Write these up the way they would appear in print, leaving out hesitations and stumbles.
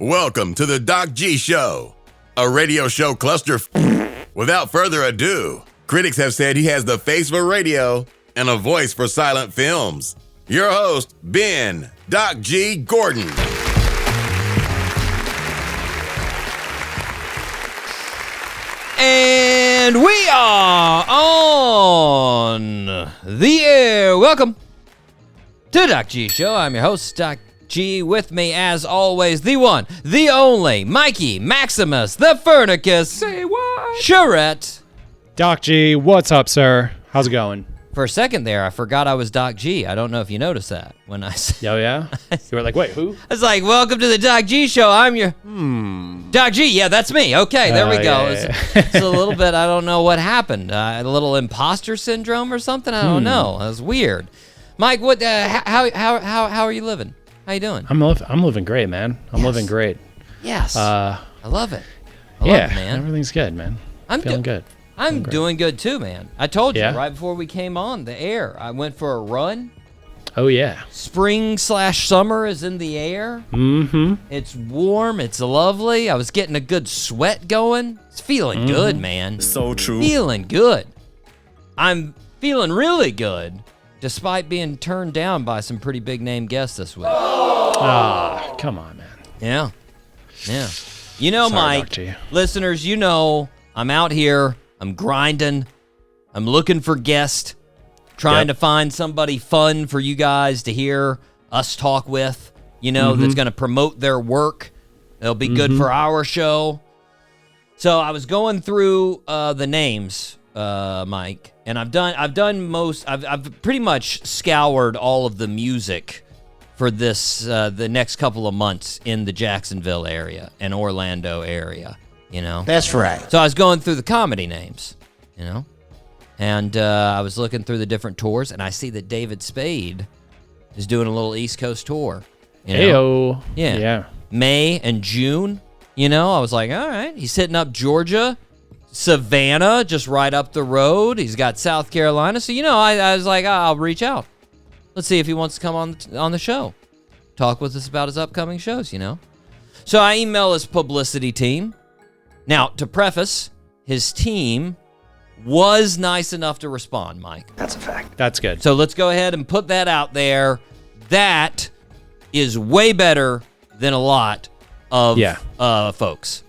Welcome to the Doc G Show, a radio show cluster. Without further ado, critics have said he has the face for radio and a voice for silent films. Your host, Ben Doc G. Gordon. And we are on the air. Welcome to the Doc G Show. I'm your host, Doc G. With me, as always, the one, the only, Mikey Maximus, the Furnicus. Say what? Charette. Doc G, what's up, sir? How's it going? For a second there, I forgot I was Doc G. I don't know if you noticed that when I said. Oh, yeah? You were like, wait, who? I was like, welcome to the Doc G Show. I'm your Doc G. Yeah, that's me. Okay, there we go. Yeah. It's a little bit, I don't know what happened. A little imposter syndrome or something? I don't know. That was weird. Mike, what? How are you living? How you doing? I'm living great, man. I'm living great. Yes. I love it. I love it, man. Everything's good, man. I'm feeling good. I'm doing good too, man. I told you Yeah? right before we came on the air. I went for a run. Oh, yeah. Spring/summer is in the air. Mm-hmm. It's warm. It's lovely. I was getting a good sweat going. It's feeling good, man. So true. Feeling good. I'm feeling really good, despite being turned down by some pretty big name guests this week. Ah, come on, man. Yeah. Yeah. You know, Sorry, Mike, Doc G. listeners, you know, I'm out here. I'm grinding. I'm looking for guests, trying to find somebody fun for you guys to hear us talk with, you know, that's going to promote their work. It'll be good for our show. So I was going through the names, Mike, and I've pretty much scoured all of the music for this the next couple of months in the Jacksonville area and Orlando area, you know. That's right. So I was going through the comedy names, you know, and I was looking through the different tours, and I see that David Spade is doing a little East Coast tour. You know? Heyo. Yeah. May and June, you know. I was like, all right. He's hitting up Georgia, Savannah, just right up the road. He's got South Carolina. So, you know, I was like, I'll reach out. Let's see if he wants to come on the show. Talk with us about his upcoming shows, you know. So I email his publicity team. Now, to preface, his team was nice enough to respond, Mike. That's a fact. That's good. So let's go ahead and put that out there. That is way better than a lot of folks.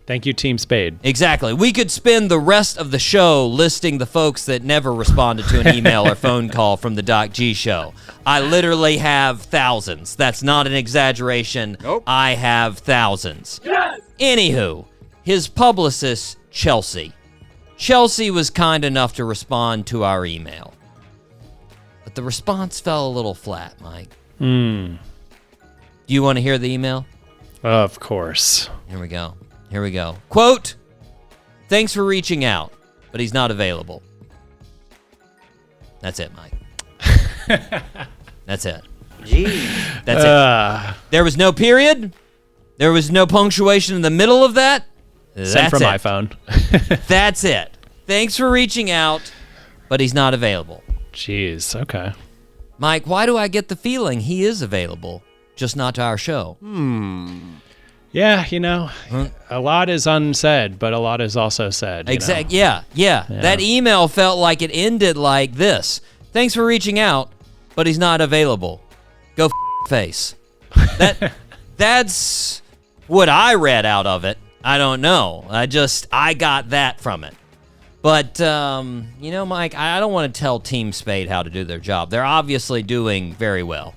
Thank you, Team Spade. Exactly. We could spend the rest of the show listing the folks that never responded to an email or phone call from the Doc G Show. I literally have thousands. That's not an exaggeration. Nope. I have thousands. Yes! Anywho, his publicist, Chelsea. Chelsea was kind enough to respond to our email. But the response fell a little flat, Mike. Do you want to hear the email? Of course. Here we go. Quote, thanks for reaching out, but he's not available. That's it, Mike. That's it. Jeez. That's it. There was no period. There was no punctuation in the middle of that. Sent from my phone. That's it. Thanks for reaching out, but he's not available. Jeez, okay. Mike, why do I get the feeling he is available, just not to our show? Yeah, you know, a lot is unsaid, but a lot is also said. Exactly. Yeah. That email felt like it ended like this. Thanks for reaching out, but he's not available. Go face. That's what I read out of it. I don't know. I got that from it. But, you know, Mike, I don't want to tell Team Spade how to do their job. They're obviously doing very well.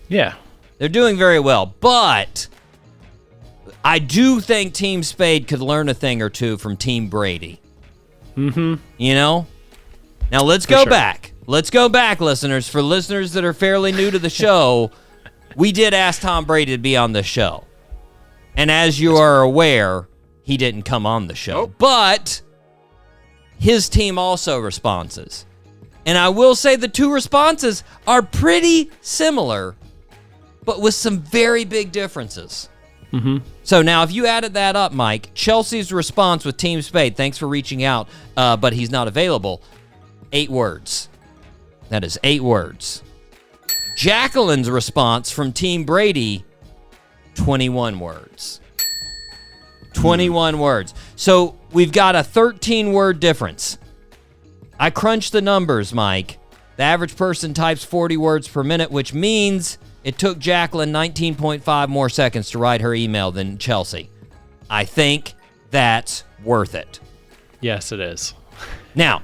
Yeah. They're doing very well, but I do think Team Spade could learn a thing or two from Team Brady. You know? Now, let's go back. Let's go back, listeners. For listeners that are fairly new to the show, we did ask Tom Brady to be on the show. And as you are aware, he didn't come on the show. Nope. But his team also responses. And I will say the two responses are pretty similar, but with some very big differences. So now if you added that up, Mike, Chelsea's response with Team Spade, thanks for reaching out, but he's not available, 8 words. That is 8 words. Jacqueline's response from Team Brady, 21 words. 21 words. So we've got a 13-word difference. I crunched the numbers, Mike. The average person types 40 words per minute, which means it took Jacqueline 19.5 more seconds to write her email than Chelsea. I think that's worth it. Yes, it is. Now,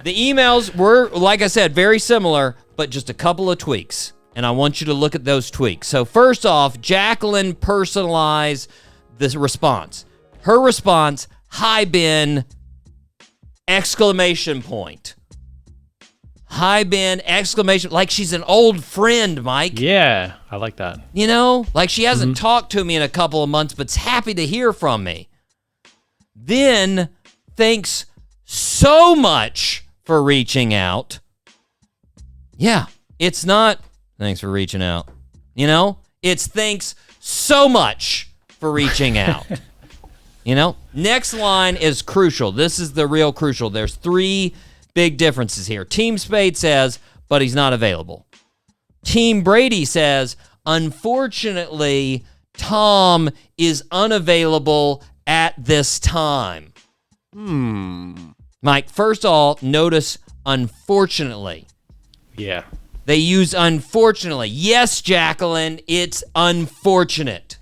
the emails were, like I said, very similar, but just a couple of tweaks. And I want you to look at those tweaks. So first off, Jacqueline personalized the response. Her response, "Hi, Ben!" Exclamation point. "Hi, Ben!" Exclamation, like she's an old friend, Mike. Yeah, I like that. You know, like she hasn't talked to me in a couple of months, but's happy to hear from me. Then, thanks so much for reaching out. Yeah, it's not thanks for reaching out. You know, it's thanks so much for reaching out. You know, next line is crucial. This is the real crucial. There's 3 big differences here. Team Spade says, but he's not available. Team Brady says, unfortunately, Tom is unavailable at this time. Mike, first of all, notice unfortunately. Yeah. They use unfortunately. Yes, Jacqueline, it's unfortunate.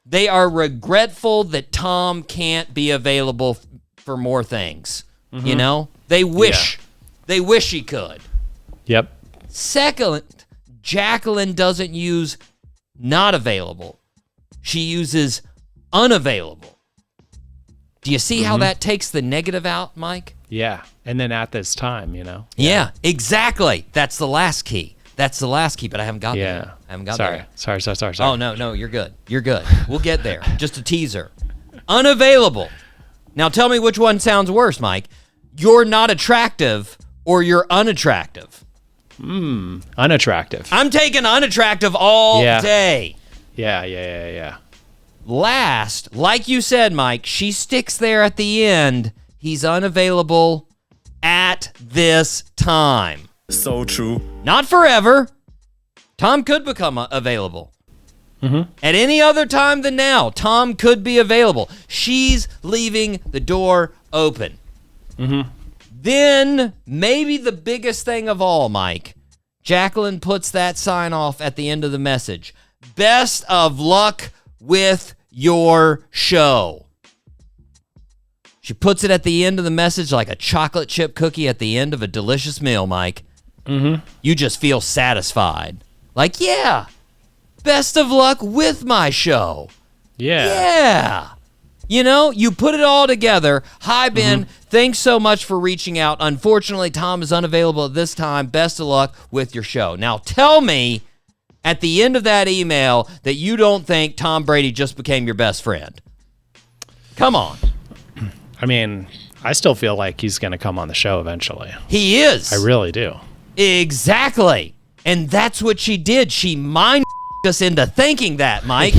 They are regretful that Tom can't be available for more things. You know? They wish he could. Yep. Second, Jacqueline doesn't use not available. She uses unavailable. Do you see how that takes the negative out, Mike? Yeah. And then at this time, you know? Yeah, exactly. That's the last key. That's the last key, but I haven't got there. Yeah. I haven't got there. Sorry. Oh, no, you're good. You're good. We'll get there. Just a teaser. Unavailable. Now tell me which one sounds worse, Mike. You're not attractive or you're unattractive. Unattractive. I'm taking unattractive all day. Yeah. Last, like you said, Mike, she sticks there at the end. He's unavailable at this time. So true. Not forever. Tom could become available. At any other time than now, Tom could be available. She's leaving the door open. Then, maybe the biggest thing of all, Mike, Jacqueline puts that sign off at the end of the message. Best of luck with your show. She puts it at the end of the message like a chocolate chip cookie at the end of a delicious meal, Mike. You just feel satisfied. Like, yeah, best of luck with my show. Yeah. You know, you put it all together. Hi, Ben. Thanks so much for reaching out. Unfortunately, Tom is unavailable at this time. Best of luck with your show. Now, tell me at the end of that email that you don't think Tom Brady just became your best friend. Come on. I mean, I still feel like he's going to come on the show eventually. He is. I really do. Exactly. And that's what she did. She mind us into thinking that, Mike.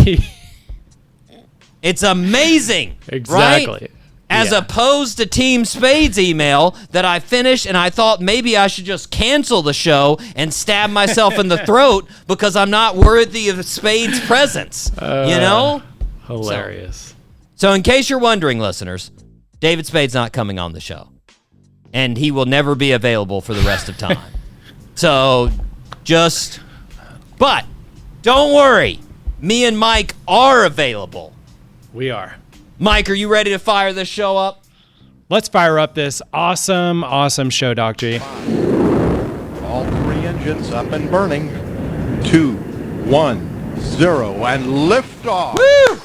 It's amazing. Exactly. Right? As opposed to Team Spade's email that I finished and I thought maybe I should just cancel the show and stab myself in the throat because I'm not worthy of Spade's presence. You know? Hilarious. So in case you're wondering, listeners, David Spade's not coming on the show. And he will never be available for the rest of time. So but don't worry. Me and Mike are available. We are. Mike, are you ready to fire this show up? Let's fire up this awesome show, Doc G. All 3 engines up and burning. 2, 1, 0, and lift off. Woo!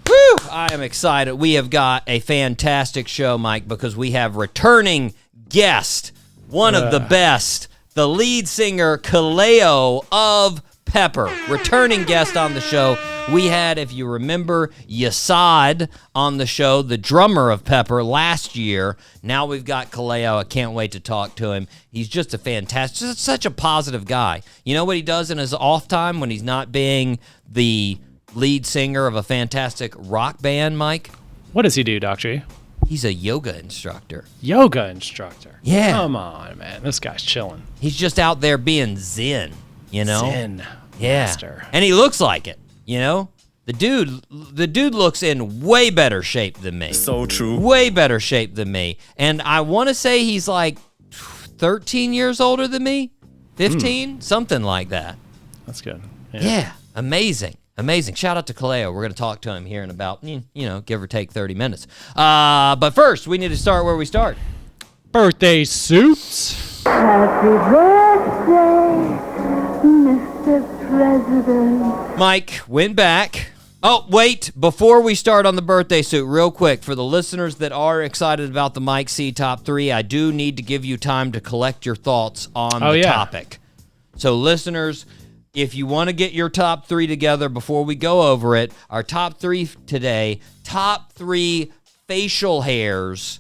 Woo! I am excited. We have got a fantastic show, Mike, because we have returning guest, one of the best, the lead singer, Kaleo of Pepper, returning guest on the show. We had, if you remember, Yasad on the show, the drummer of Pepper, last year. Now we've got Kaleo. I can't wait to talk to him. He's just a fantastic, just such a positive guy. You know what he does in his off time when he's not being the lead singer of a fantastic rock band, Mike? What does he do, Doc G? He's a yoga instructor. Yoga instructor? Yeah. Come on, man. This guy's chilling. He's just out there being zen, you know? Zen. Yeah. Master. And he looks like it, you know? The dude looks in way better shape than me. So true. Way better shape than me. And I want to say he's like 13 years older than me. 15, something like that. That's good. Yeah, amazing. Shout out to Kaleo. We're going to talk to him here in about, give or take 30 minutes. But first, we need to start where we start. Birthday suits. Happy birthday, Mr. President. Mike went back. Oh, wait. Before we start on the birthday suit, real quick, for the listeners that are excited about the Mike C Top 3, I do need to give you time to collect your thoughts on the topic. So, listeners, if you want to get your top 3 together before we go over it, our top 3 today, top 3 facial hairs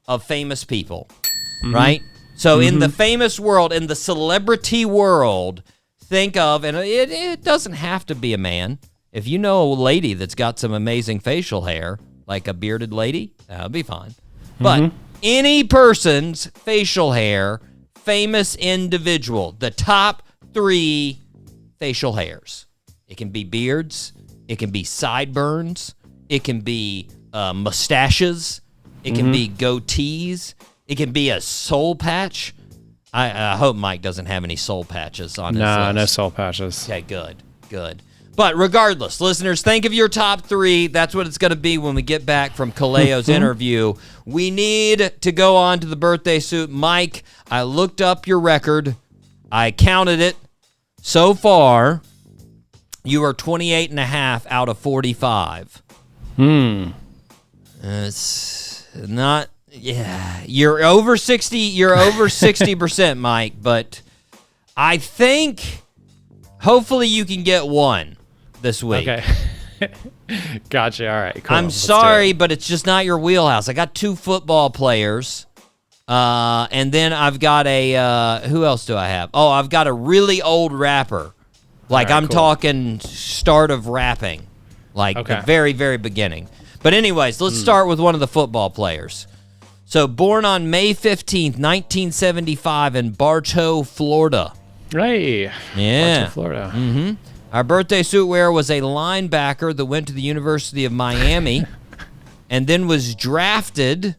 of famous people, right? So, in the famous world, in the celebrity world, think of, and it doesn't have to be a man. If you know a lady that's got some amazing facial hair, like a bearded lady, that'll be fine. But any person's facial hair, famous individual, the top 3 facial hairs. It can be beards. It can be sideburns. It can be mustaches. It can be goatees. It can be a soul patch. I hope Mike doesn't have any soul patches on his list. No soul patches. Okay, good. But regardless, listeners, think of your top 3. That's what it's going to be when we get back from Kaleo's interview. We need to go on to the birthday suit. Mike, I looked up your record. I counted it. So far, you are 28 and a half out of 45. It's not... Yeah, you're over 60. You're over 60%, Mike. But I think, hopefully, you can get one this week. Okay. Gotcha. All right. Cool. I'm sorry, but it's just not your wheelhouse. I got 2 football players, and then I've got a. Who else do I have? Oh, I've got a really old rapper. Like I'm talking start of rapping, like the very, very beginning. But anyways, let's start with one of the football players. So, born on May 15th, 1975 in Bartow, Florida. Right. Yeah. Bartow, Florida. Our birthday suit wearer was a linebacker that went to the University of Miami and then was drafted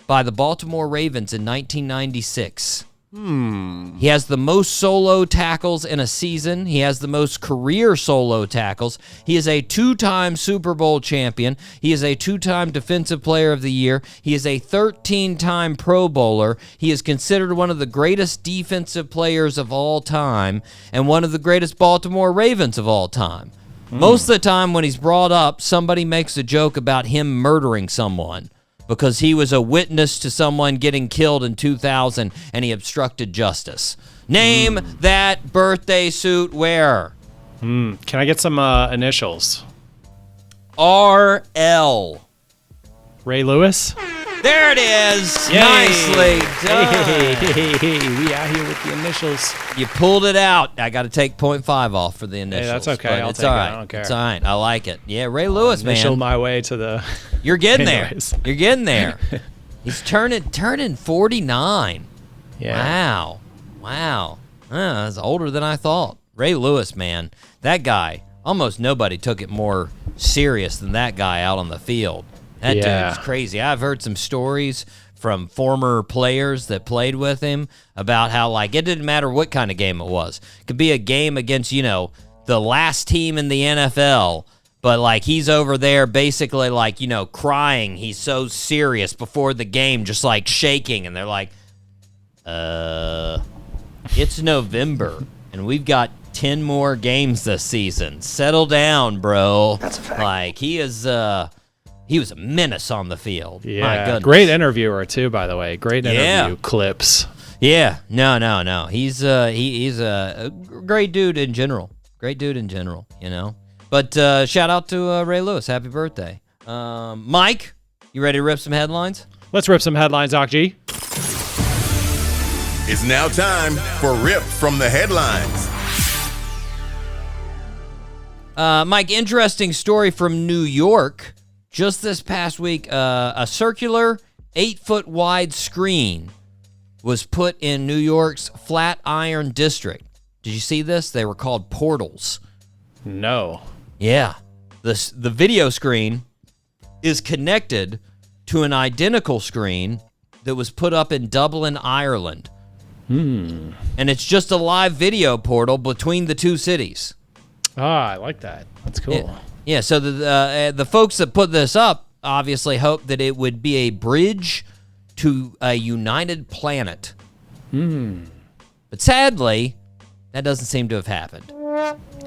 by the Baltimore Ravens in 1996. He has the most solo tackles in a season. He has the most career solo tackles. He is a 2-time Super Bowl champion. He is a 2-time Defensive Player of the Year. He is a 13-time Pro Bowler. He is considered one of the greatest defensive players of all time and one of the greatest Baltimore Ravens of all time. Most of the time when he's brought up, somebody makes a joke about him murdering someone, because he was a witness to someone getting killed in 2000 and he obstructed justice. Name that birthday suit wearer. Can I get some initials? R.L. Ray Lewis? There it is. Yay. Nicely done. Hey, we out here with the initials. You pulled it out. I got to take 0.5 off for the initials. Hey, that's okay. But I'll it's take all it. right. I don't care. It's all right. I like it. Yeah, Ray Lewis, Initial man. my way to the... You're getting Anyways. there. You're getting there. He's turning 49. Yeah. Wow. That's older than I thought. Ray Lewis, man. That guy, almost nobody took it more serious than that guy out on the field. That dude's crazy. I've heard some stories from former players that played with him about how, like, it didn't matter what kind of game it was. It could be a game against, the last team in the NFL, but, like, he's over there basically, like, crying. He's so serious before the game, just, like, shaking. And they're like, it's November, and we've got 10 more games this season. Settle down, bro. That's a fact. Like, he is, he was a menace on the field. Yeah. My goodness. Great interviewer, too, by the way. Great interview clips. Yeah. No. He's a great dude in general. Great dude in general, But shout out to Ray Lewis. Happy birthday. Mike, you ready to rip some headlines? Let's rip some headlines, Doc G. It's now time for Rip from the Headlines. Mike, interesting story from New York. Just this past week, a circular 8-foot wide screen was put in New York's Flatiron District. Did you see this? They were called portals. No. Yeah. The video screen is connected to an identical screen that was put up in Dublin, Ireland. And it's just a live video portal between the two cities. I like that. That's cool. Yeah, so the folks that put this up obviously hoped that it would be a bridge to a united planet. But sadly, that doesn't seem to have happened.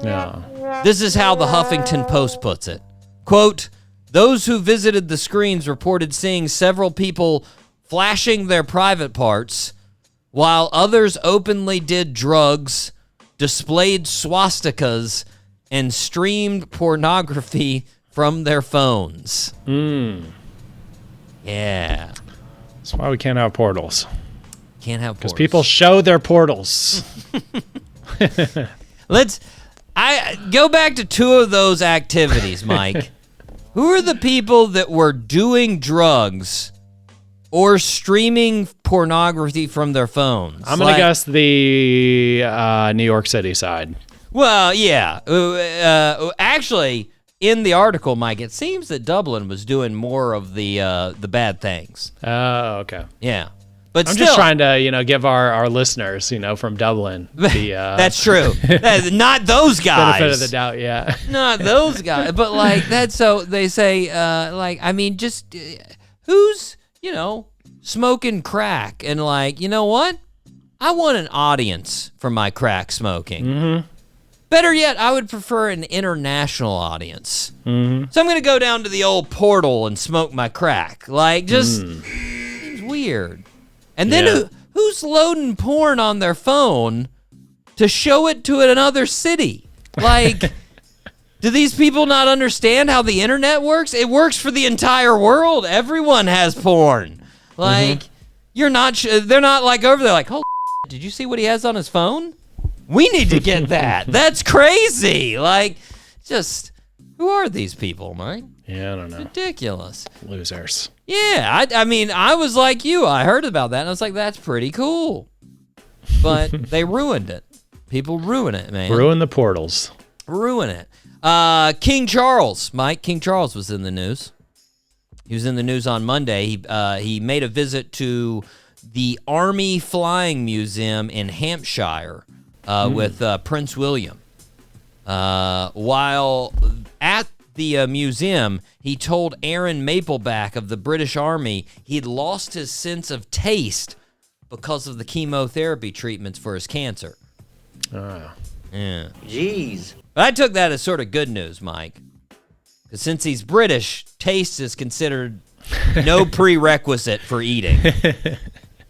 No. This is how the Huffington Post puts it. Quote, those who visited the screens reported seeing several people flashing their private parts, while others openly did drugs, displayed swastikas, and streamed pornography from their phones. Yeah. That's why we can't have portals. Can't have portals. Because people show their portals. I go back to two of those activities, Mike. Who are the people that were doing drugs or streaming pornography from their phones? I'm going to guess the New York City side. Well, yeah. Actually, in the article, Mike, it seems that Dublin was doing more of the bad things. Oh, okay. Yeah. But I'm still, just trying to, give our listeners, from Dublin the that's true. Not those guys. benefit of the doubt, yeah. Not those guys. But that's so they say just who's, smoking crack and you know what? I want an audience for my crack smoking. Mm-hmm. Better yet, I would prefer an international audience. Mm-hmm. So I'm going to go down to the old portal and smoke my crack. Seems weird. And then who's loading porn on their phone to show it to another city? Do these people not understand how the internet works? It works for the entire world. Everyone has porn. You're not. They're not over there holy did you see what he has on his phone? We need to get that. That's crazy. Who are these people, Mike? Yeah, I don't know. Ridiculous. Losers. Yeah, I was like you. I heard about that, and I was like, that's pretty cool. But they ruined it. People ruin it, man. Ruin the portals. Ruin it. King Charles, Mike. King Charles was in the news. He was in the news on Monday. He made a visit to the Army Flying Museum in Hampshire with Prince William. While at the museum, he told Aaron Mapleback of the British Army he'd lost his sense of taste because of the chemotherapy treatments for his cancer. Yeah. Jeez. But I took that as sort of good news, Mike. Because since he's British, taste is considered no prerequisite for eating.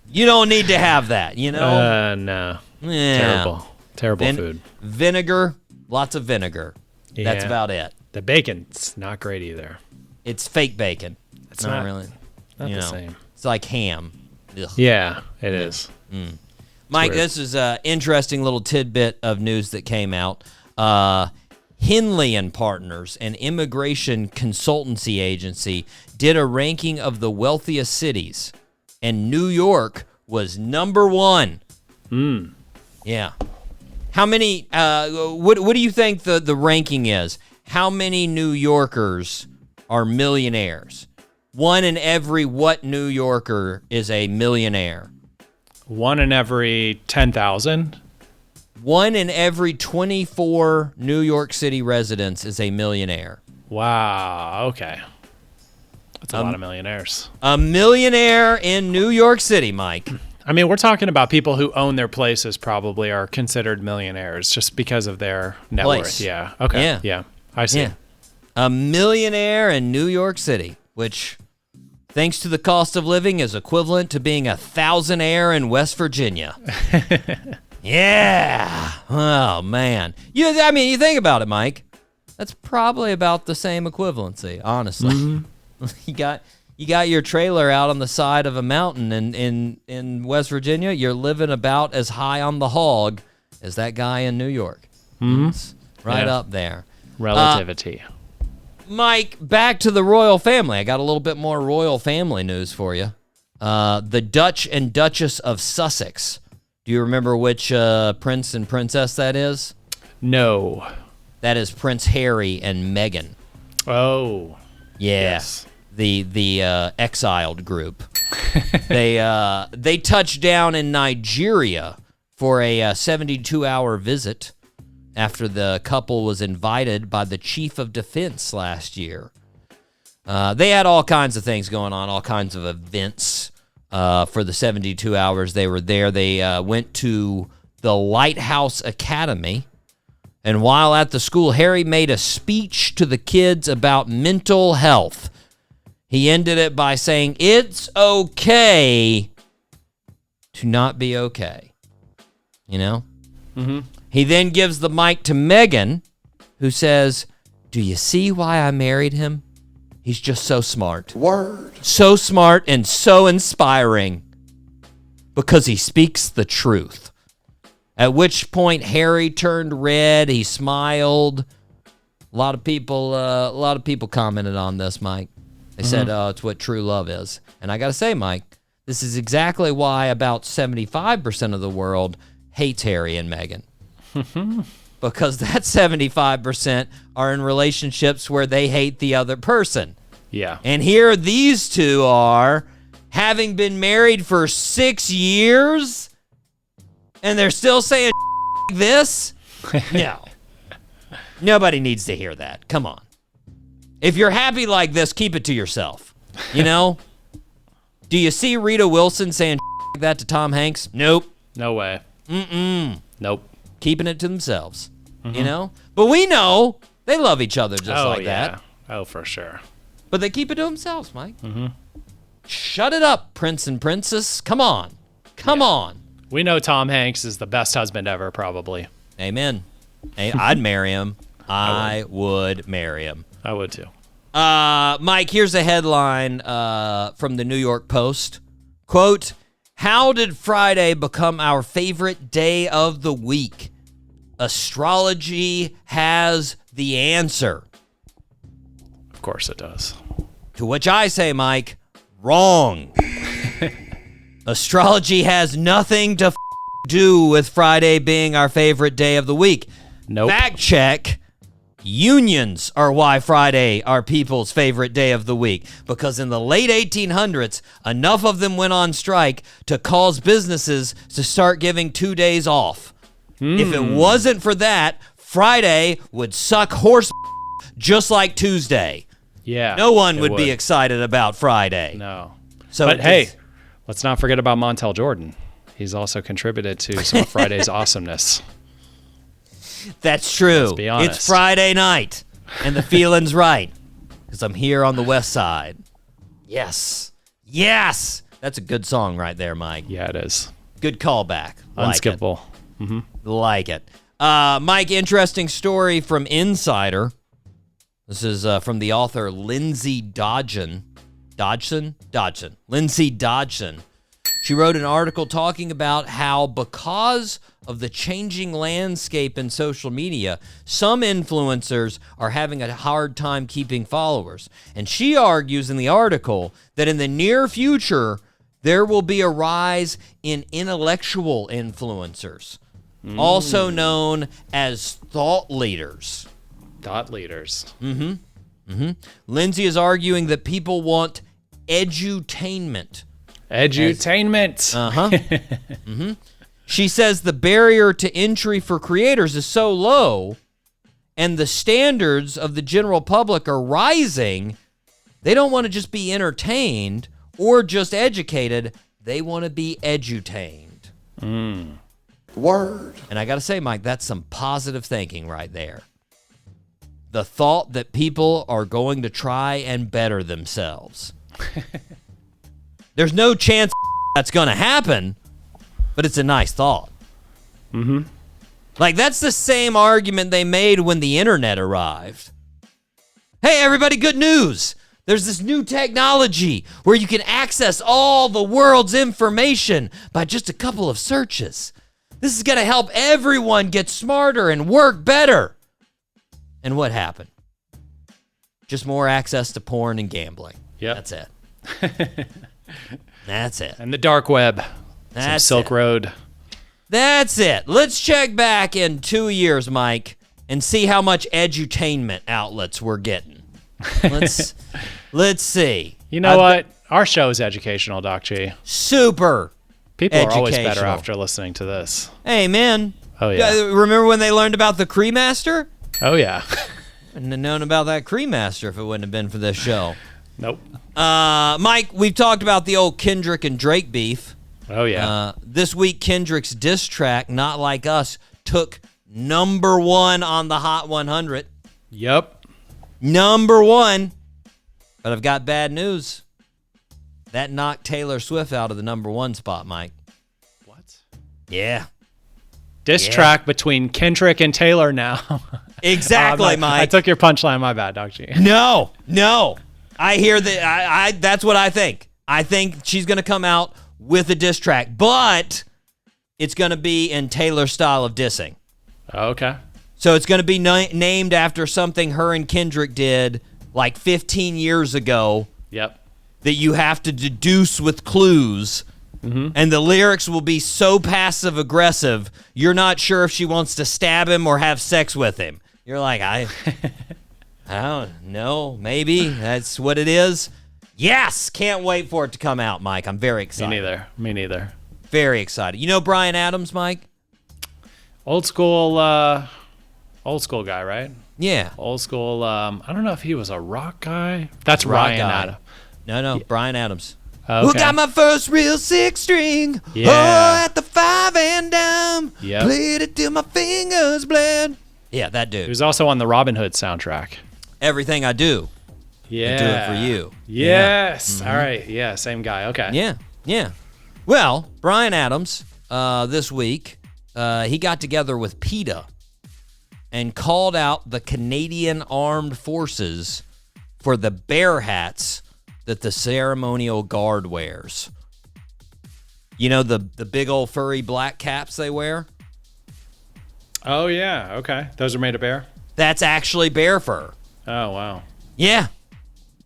You don't need to have that, No. Yeah. Terrible food. Vinegar, lots of vinegar. Yeah. That's about it. The bacon's not great either. It's fake bacon. It's not really. Not the same. It's like ham. Ugh. Yeah, it is. Mike, weird. this is an interesting little tidbit of news that came out. Henley and Partners, an immigration consultancy agency, did a ranking of the wealthiest cities, and New York was number one. Yeah. How many? What do you think the ranking is? How many New Yorkers are millionaires? One in every what New Yorker is a millionaire? One in every 10,000. One in every 24 New York City residents is a millionaire. Wow. Okay. That's a lot of millionaires. A millionaire in New York City, Mike. I mean, we're talking about people who own their places probably are considered millionaires just because of their net worth. Yeah. Okay. Yeah. I see. Yeah. A millionaire in New York City, which, thanks to the cost of living, is equivalent to being a thousandaire in West Virginia. Yeah. Oh, man. You think about it, Mike. That's probably about the same equivalency, honestly. Mm-hmm. You got your trailer out on the side of a mountain in West Virginia. You're living about as high on the hog as that guy in New York. Mm-hmm. It's right up there. Relativity. Mike, back to the royal family. I got a little bit more royal family news for you. The Dutch and Duchess of Sussex. Do you remember which prince and princess that is? No. That is Prince Harry and Meghan. Oh. Yeah. Yes. The exiled group. They touched down in Nigeria for a 72-hour visit after the couple was invited by the chief of defense last year. They had all kinds of things going on, all kinds of events for the 72 hours they were there. They went to the Lighthouse Academy, and while at the school, Harry made a speech to the kids about mental health. He ended it by saying, "It's okay to not be okay." You know? Mm-hmm. He then gives the mic to Meghan, who says, "Do you see why I married him? He's just so smart." Word. So smart and so inspiring because he speaks the truth. At which point Harry turned red. He smiled. A lot of people commented on this, Mike. They said, it's what true love is. And I got to say, Mike, this is exactly why about 75% of the world hates Harry and Meghan. Because that 75% are in relationships where they hate the other person. Yeah. And here these two are, having been married for 6 years, and they're still saying like this? No. Nobody needs to hear that. Come on. If you're happy like this, keep it to yourself. You know? Do you see Rita Wilson saying like that to Tom Hanks? Nope. No way. Nope. Keeping it to themselves. You know? But we know they love each other just like that. Oh, for sure. But they keep it to themselves, Mike. Shut it up, Prince and Princess. Come on. Come on. We know Tom Hanks is the best husband ever, probably. Amen. I'd marry him. I would marry him. I would too. Mike, here's a headline from the New York Post. Quote, "How did Friday become our favorite day of the week? Astrology has the answer." Of course it does. To which I say, Mike, wrong. Astrology has nothing to do with Friday being our favorite day of the week. Nope. Fact check. Unions are why Friday are people's favorite day of the week, because in the late 1800s, enough of them went on strike to cause businesses to start giving 2 days off. If it wasn't for that, Friday would suck horse just like Tuesday. Yeah. No one would be excited about Friday. No. So but hey, let's not forget about Montel Jordan. He's also contributed to some of Friday's awesomeness. That's true. Let's be honest. It's Friday night, and the feeling's right, because I'm here on the west side. Yes. Yes! That's a good song right there, Mike. Yeah, it is. Good callback. Unskippable. Like it. Mike, interesting story from Insider. This is from the author Lindsay Dodson. Lindsay Dodson. She wrote an article talking about how, because of the changing landscape in social media, some influencers are having a hard time keeping followers. And she argues in the article that in the near future, there will be a rise in intellectual influencers, also known as thought leaders. Thought leaders. Lindsay is arguing that people want edutainment. Edutainment. She says the barrier to entry for creators is so low and the standards of the general public are rising, they don't want to just be entertained or just educated. They want to be edutained. Word. And I got to say, Mike, that's some positive thinking right there. The thought that people are going to try and better themselves. There's no chance that's going to happen, but it's a nice thought. Like, that's the same argument they made when the internet arrived. Hey, everybody, good news. There's this new technology where you can access all the world's information by just a couple of searches. This is going to help everyone get smarter and work better. And what happened? Just more access to porn and gambling. Yep. That's it. That's it. And the dark web. That's Some Silk it. Road. That's it. Let's check back in 2 years, Mike, and see how much edutainment outlets we're getting. Let's see. You know what? Our show is educational, Doc G. Super. People are always better after listening to this. Hey, man. Oh, yeah. Remember when they learned about the Cremaster? Oh, yeah. Wouldn't have known about that Cremaster if it wouldn't have been for this show. Nope. Mike, we've talked about the old Kendrick and Drake beef. Oh, yeah. This week, Kendrick's diss track, Not Like Us, took number 1 on the Hot 100. Yep. Number 1. But I've got bad news. That knocked Taylor Swift out of the number 1 spot, Mike. What? Yeah. Diss track between Kendrick and Taylor now. Exactly, Mike. I took your punchline. My bad, Doc G. No. I hear that. That's what I think. I think she's going to come out with a diss track, but it's going to be in Taylor's style of dissing. Okay. So it's going to be named after something her and Kendrick did like 15 years ago. Yep. That you have to deduce with clues. Mm-hmm. And the lyrics will be so passive-aggressive, you're not sure if she wants to stab him or have sex with him. You're like, I don't know. Maybe that's what it is. Yes! Can't wait for it to come out, Mike. I'm very excited. Me neither. Very excited. You know Bryan Adams, Mike? Old school guy, right? Yeah. Old school. I don't know if he was a rock guy. That's rock Ryan guy. Adams. No, Bryan Adams. Okay. Who got my first real 6-string? Yeah. Oh, at the 5 and dime. Yep. Played it till my fingers bled. Yeah, that dude. He was also on the Robin Hood soundtrack. Everything I Do. Yeah. I do it for you. Yes. Yeah. All right. Yeah, same guy. Okay. Yeah. Well, Bryan Adams, this week, he got together with PETA and called out the Canadian Armed Forces for the bear hats that the ceremonial guard wears. You know, the big old furry black caps they wear? Oh, yeah. Okay. Those are made of bear? That's actually bear fur. Oh, wow. Yeah.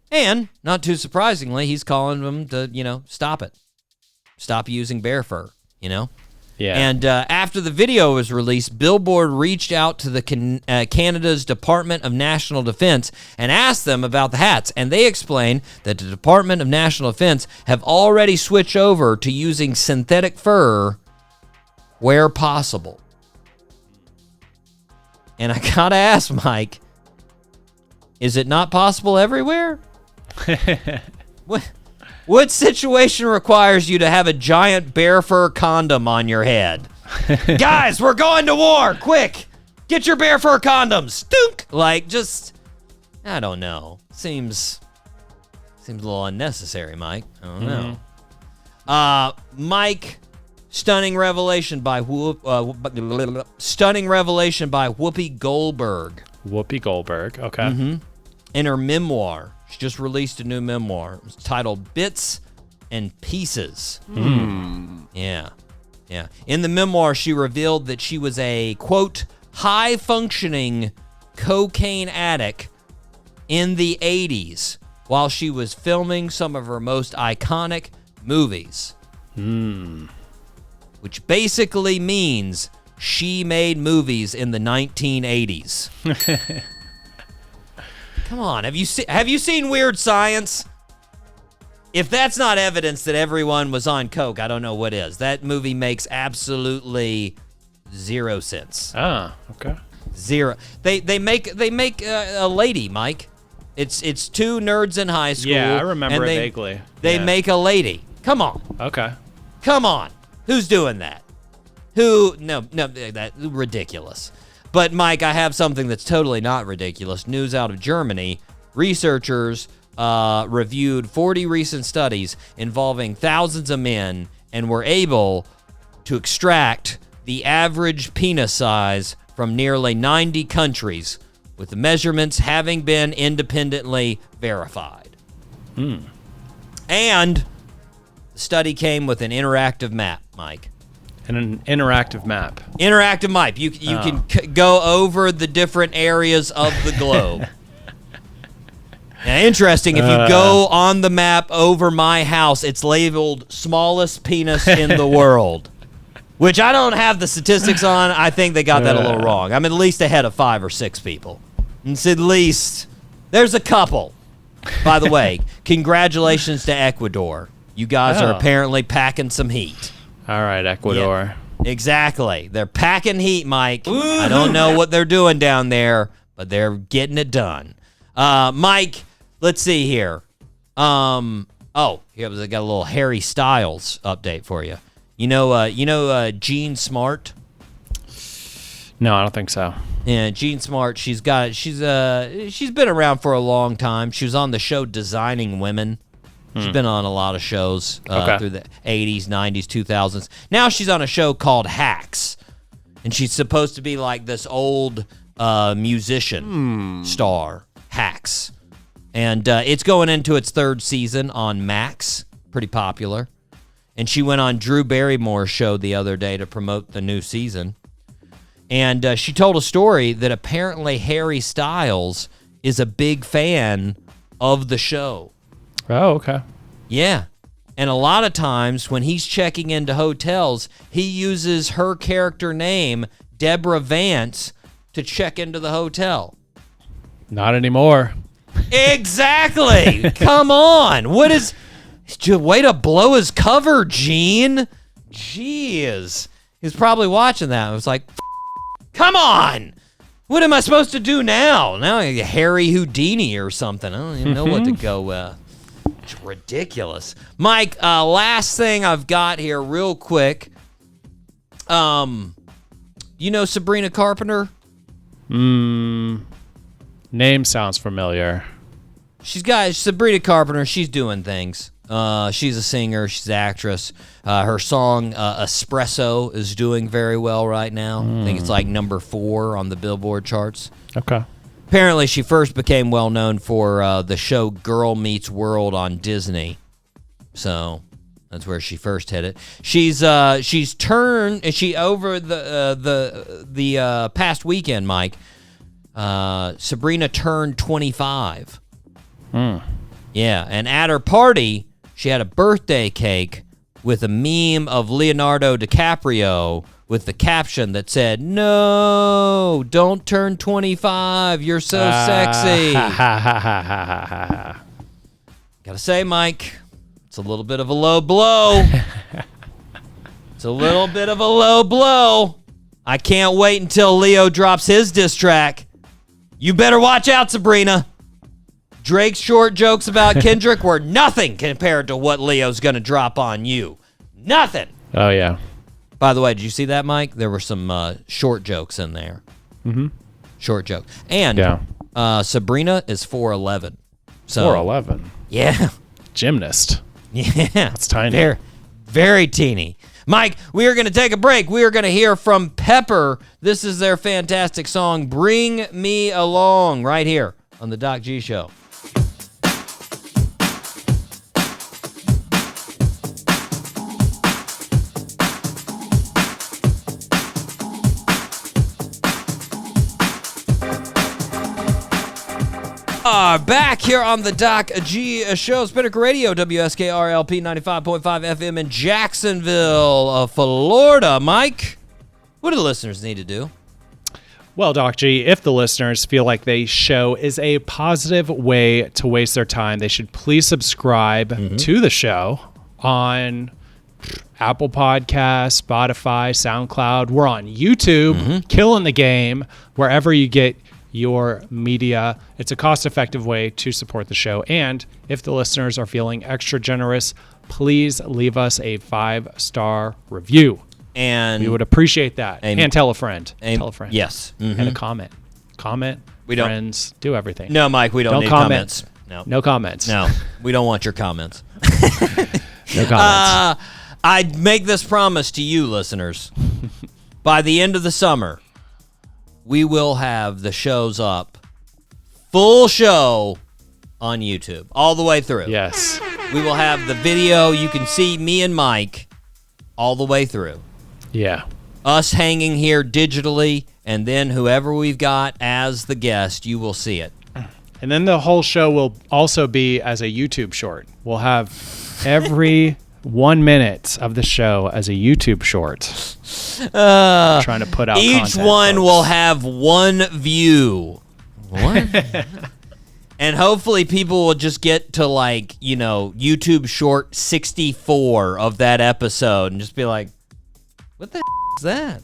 And, not too surprisingly, he's calling them to, stop it. Stop using bear fur, Yeah. And after the video was released, Billboard reached out to the Canada's Department of National Defense and asked them about the hats. And they explained that the Department of National Defense have already switched over to using synthetic fur where possible. And I gotta ask, Mike, is it not possible everywhere? What situation requires you to have a giant bear fur condom on your head? Guys, we're going to war! Quick! Get your bear fur condoms! Dunk! I don't know. Seems a little unnecessary, Mike. I don't know. Mike, stunning revelation by Whoopi Goldberg. Whoopi Goldberg. Okay. Mm-hmm. In her memoir. She just released a new memoir. It's titled Bits and Pieces. Yeah. In the memoir, she revealed that she was a, quote, high-functioning cocaine addict in the 80s while she was filming some of her most iconic movies. Which basically means she made movies in the 1980s. Come on, have you seen Weird Science? If that's not evidence that everyone was on coke, I don't know what is. That movie makes absolutely zero sense. Ah, okay. Zero. They make a lady, Mike. It's two nerds in high school. Yeah, I remember it vaguely. They make a lady. Come on. Okay. Come on. Who's doing that? No, that ridiculous. But, Mike, I have something that's totally not ridiculous. News out of Germany. Researchers reviewed 40 recent studies involving thousands of men and were able to extract the average penis size from nearly 90 countries, with the measurements having been independently verified. And the study came with an interactive map, Mike. An interactive map. Interactive map. You can go over the different areas of the globe. Now, interesting, if you go on the map over my house, it's labeled smallest penis in the world. which I don't have the statistics on. I think they got that a little wrong. I'm at least ahead of 5 or 6 people. It's at least, there's a couple. By the way, congratulations to Ecuador. You guys are apparently packing some heat. All right, Ecuador. Yeah, exactly. They're packing heat, Mike. I don't know what they're doing down there, but they're getting it done. Mike, let's see here. Here, I got a little Harry Styles update for you. You know, Jean Smart? No, I don't think so. Yeah, Jean Smart. She's been around for a long time. She was on the show Designing Women. She's been on a lot of shows through the 80s, 90s, 2000s. Now she's on a show called Hacks, and she's supposed to be like this old musician star, Hacks. And it's going into its 3rd season on Max, pretty popular. And she went on Drew Barrymore's show the other day to promote the new season. And she told a story that apparently Harry Styles is a big fan of the show. Oh, okay. Yeah. And a lot of times when he's checking into hotels, he uses her character name, Deborah Vance, to check into the hotel. Not anymore. Exactly. Come on. What is... Way to blow his cover, Gene. Jeez. He's probably watching that. I was like, come on. What am I supposed to do now? Now I get Harry Houdini or something. I don't even know what to go with. It's ridiculous. Mike, last thing I've got here real quick. You know Sabrina Carpenter? Name sounds familiar. Sabrina Carpenter, she's doing things. She's a singer. She's an actress. Her song Espresso is doing very well right now. I think it's like number 4 on the Billboard charts. Okay. Apparently, she first became well known for the show Girl Meets World on Disney. So that's where she first hit it. She's turned, and she over the past weekend, Mike. Sabrina turned 25. Yeah, and at her party, she had a birthday cake with a meme of Leonardo DiCaprio with the caption that said, "No, don't turn 25. You're so sexy." Gotta say, Mike, it's a little bit of a low blow. It's a little bit of a low blow. I can't wait until Leo drops his diss track. You better watch out, Sabrina. Drake's short jokes about Kendrick were nothing compared to what Leo's going to drop on you. Nothing. Oh, yeah. By the way, did you see that, Mike? There were some short jokes in there. Mm-hmm. Short joke. And Sabrina is 4'11". So 4'11"? Yeah. Gymnast. Yeah. That's tiny. Very, very teeny. Mike, we are going to take a break. We are going to hear from Pepper. This is their fantastic song, Bring Me Along, right here on the Doc G Show. Back here on the Doc G Show, Spinnaker Radio, WSKRLP 95.5 FM in Jacksonville, Florida. Mike, what do the listeners need to do? Well, Doc G, if the listeners feel like the show is a positive way to waste their time, they should please subscribe to the show on Apple Podcasts, Spotify, SoundCloud. We're on YouTube, killing the game, wherever you get your media. It's a cost-effective way to support the show. And if the listeners are feeling extra generous, please leave us a 5-star review. And we would appreciate that. And tell a friend. Tell a friend. Yes. And a comment. Comment. We don't. Friends. Do everything. No, Mike, we don't need comment. comments. No comments. No, we don't want your comments. No comments. I make this promise to you, listeners. By the end of the summer, we will have the shows up, full show, on YouTube, all the way through. Yes. We will have the video. You can see me and Mike all the way through. Yeah. Us hanging here digitally, and then whoever we've got as the guest, you will see it. And then the whole show will also be as a YouTube short. We'll have every 1 minute of the show as a YouTube short. Trying to put out each content, one folks. will have one view. What? And hopefully people will just get to YouTube short 64 of that episode and just be like, what the is that?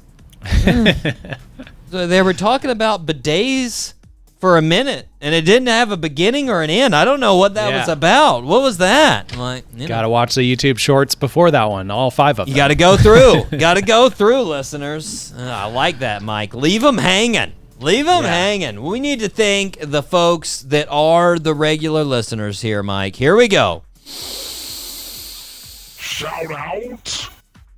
So they were talking about bidets for a minute, and it didn't have a beginning or an end. I don't know what that was about. What was that? I'm like, Gotta watch the YouTube shorts before that one, all 5 of them. You gotta go through. Gotta go through, listeners. I like that, Mike. Leave them hanging. Leave them hanging. We need to thank the folks that are the regular listeners here, Mike. Here we go. Shout out.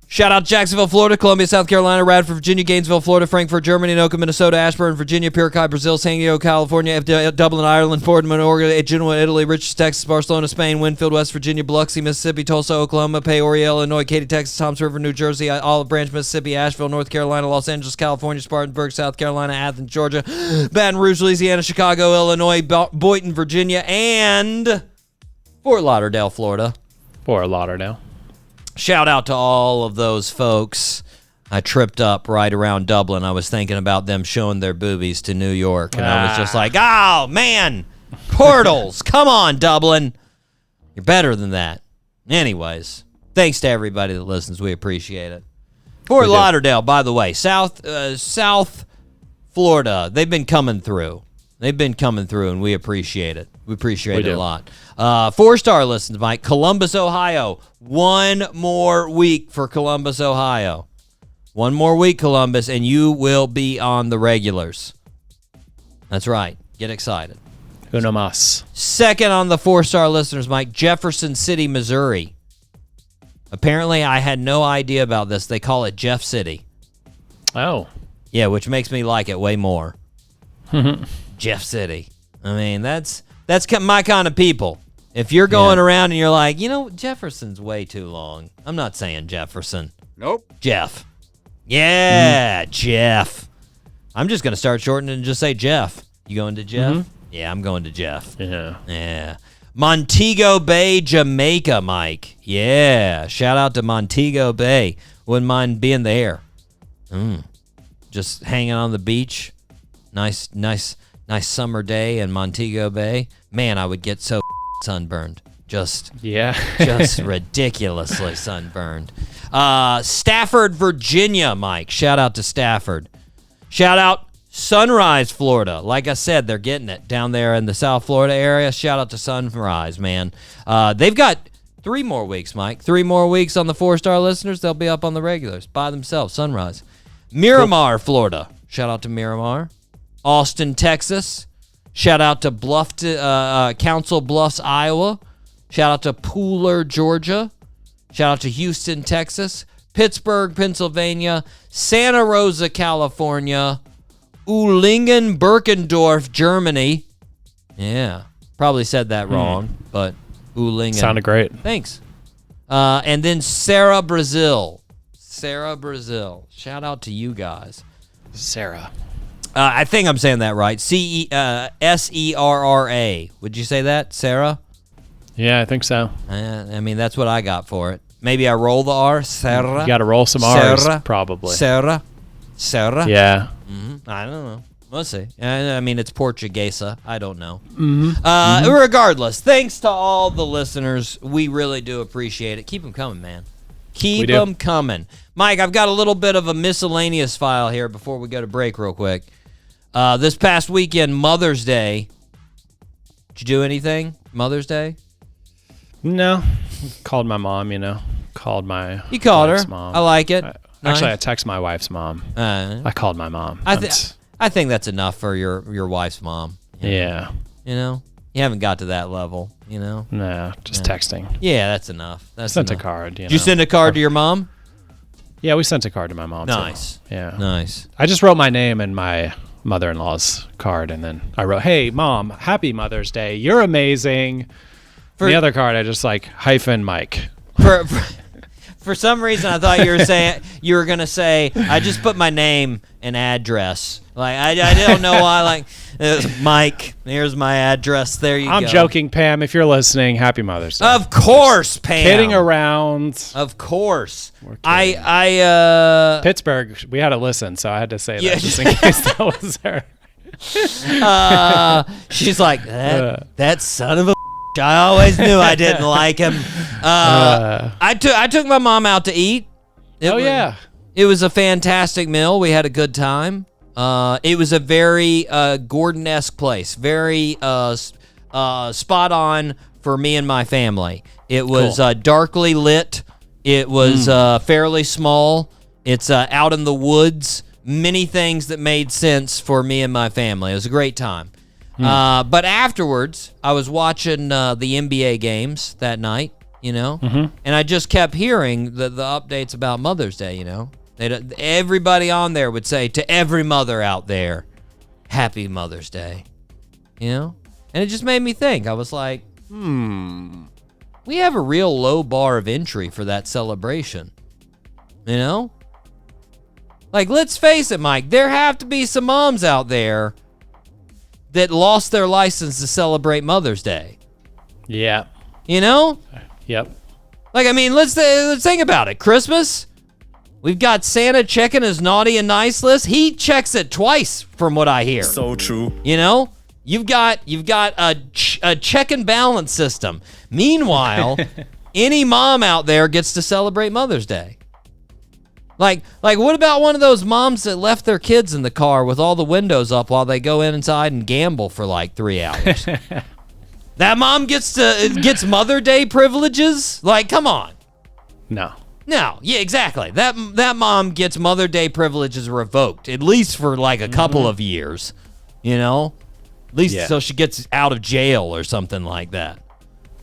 Shout out Jacksonville, Florida, Columbia, South Carolina, Radford, Virginia, Gainesville, Florida, Frankfurt, Germany, Anoka, Minnesota, Ashburn, Virginia, Piracai, Brazil, San Diego, California, Dublin, Ireland, Portman, Oregon, Genoa, Italy, Richards, Texas, Barcelona, Spain, Winfield, West Virginia, Biloxi, Mississippi, Tulsa, Oklahoma, Peoria, Illinois, Katy, Texas, Toms River, New Jersey, Olive Branch, Mississippi, Asheville, North Carolina, Los Angeles, California, Spartanburg, South Carolina, Athens, Georgia, Baton Rouge, Louisiana, Chicago, Illinois, Boynton, Virginia, and Fort Lauderdale, Florida. Fort Lauderdale. Shout out to all of those folks. I tripped up right around Dublin. I was thinking about them showing their boobies to New York, and I was just like, oh, man, portals. Come on, Dublin. You're better than that. Anyways, thanks to everybody that listens. We appreciate it. Fort Lauderdale, by the way, South Florida, they've been coming through. And we appreciate it. We appreciate it a lot. 4-star listens, Mike. Columbus, Ohio. 1 more week for Columbus, Ohio. 1 more week, Columbus, and you will be on the regulars. That's right. Get excited. Uno mas. Second on the 4-star listeners, Mike. Jefferson City, Missouri. Apparently, I had no idea about this. They call it Jeff City. Oh. Yeah, which makes me like it way more. Jeff City. I mean, that's my kind of people. If you're going around and you're like, Jefferson's way too long. I'm not saying Jefferson. Nope. Jeff. Yeah, Jeff. I'm just going to start shortening and just say Jeff. You going to Jeff? Yeah, I'm going to Jeff. Yeah. Montego Bay, Jamaica, Mike. Yeah. Shout out to Montego Bay. Wouldn't mind being there. Just hanging on the beach. Nice summer day in Montego Bay. Man, I would get so sunburned. Just ridiculously sunburned. Stafford, Virginia, Mike. Shout out to Stafford. Shout out Sunrise, Florida. Like I said, they're getting it down there in the South Florida area. Shout out to Sunrise, man. They've got 3 more weeks, Mike. 3 more weeks on the 4-star listeners. They'll be up on the regulars by themselves. Sunrise. Miramar, Florida. Shout out to Miramar. Austin, Texas. Shout out to Council Bluffs, Iowa. Shout out to Pooler, Georgia. Shout out to Houston, Texas. Pittsburgh, Pennsylvania. Santa Rosa, California. Uhlingen, Birkendorf, Germany. Yeah, probably said that wrong, but Uhlingen. Sounded great. Thanks. And then Sarah, Brazil. Shout out to you guys. Sarah. I think I'm saying that right. Serra. Would you say that, Sarah? Yeah, I think so. I mean, that's what I got for it. Maybe I roll the R. Sarah. You got to roll some R's, probably. Sarah. Yeah. I don't know. We'll see. I mean, it's Portuguesa. I don't know. Regardless, thanks to all the listeners. We really do appreciate it. Keep them coming, man. Keep them coming. Mike, I've got a little bit of a miscellaneous file here before we go to break real quick. This past weekend, Mother's Day. Did you do anything? Mother's Day? No. Called my mom, Called my You called her. mom. I like it. Actually, I text my wife's mom. I called my mom. I think that's enough for your wife's mom. Yeah. You haven't got to that level, No, just texting. Yeah, that's enough. Sent a card, Did you send a card to your mom? Yeah, we sent a card to my mom. Nice. Too. Yeah. Nice. I just wrote my name in my mother-in-law's card, and then I wrote, "Hey, Mom, happy Mother's Day. You're amazing." For the other card, I just hyphen Mike. For some reason, I thought you were gonna say, I just put my name and address Like, I don't know why. Like, Mike, here's my address. There you go. I'm joking, Pam. If you're listening, happy Mother's Day. Of course, Pam. Kidding around. Of course. Pittsburgh, we had to listen, so I had to say that just in case that was her. She's like, that son of a I always knew I didn't like him. I took my mom out to eat. It was a fantastic meal. We had a good time. It was a very Gordon-esque place, very spot on for me and my family. It was darkly lit. It was fairly small. It's out in the woods. Many things that made sense for me and my family. It was a great time. But afterwards, I was watching the NBA games that night, and I just kept hearing the updates about Mother's Day, Everybody on there would say to every mother out there, Happy Mother's Day, And it just made me think. I was like, we have a real low bar of entry for that celebration, Like, let's face it, Mike, there have to be some moms out there that lost their license to celebrate Mother's Day. Yeah. Yep. Like, I mean, let's think about it. Christmas, we've got Santa checking his naughty and nice list. He checks it twice, from what I hear. So true. You've got a check and balance system. Meanwhile, any mom out there gets to celebrate Mother's Day. Like, what about one of those moms that left their kids in the car with all the windows up while they go inside and gamble for like 3 hours? That mom gets Mother Day privileges? Like, come on. No, yeah, exactly. That mom gets Mother Day privileges revoked, at least for like a couple of years, At least so she gets out of jail or something like that.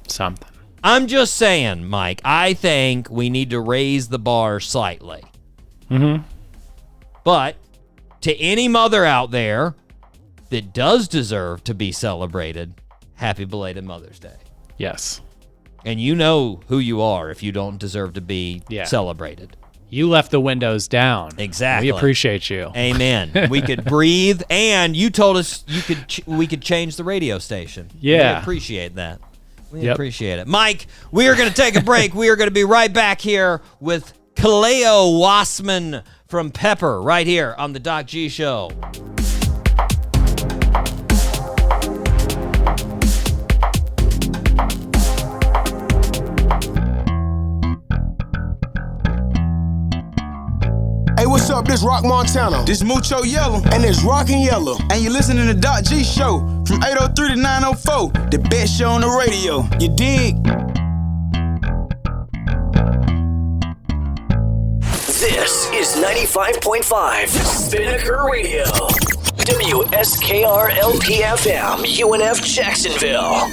Something. I'm just saying, Mike, I think we need to raise the bar slightly. But to any mother out there that does deserve to be celebrated, happy belated Mother's Day. Yes. And you know who you are if you don't deserve to be celebrated. You left the windows down. Exactly. We appreciate you. Amen. We could breathe, and you told us we could change the radio station. Yeah. We appreciate that. We appreciate it. Mike, we are going to take a break. We are going to be right back here with Kaleo Wassman from Pepper right here on the Doc G Show. Hey, what's up? This Rock Montana. This Mucho Yellow. And this Rockin' Yellow. And you're listening to Doc G Show from 803 to 904. The best show on the radio. You dig? This is 95.5 Spinnaker Radio. WSKR LPFM, UNF Jacksonville.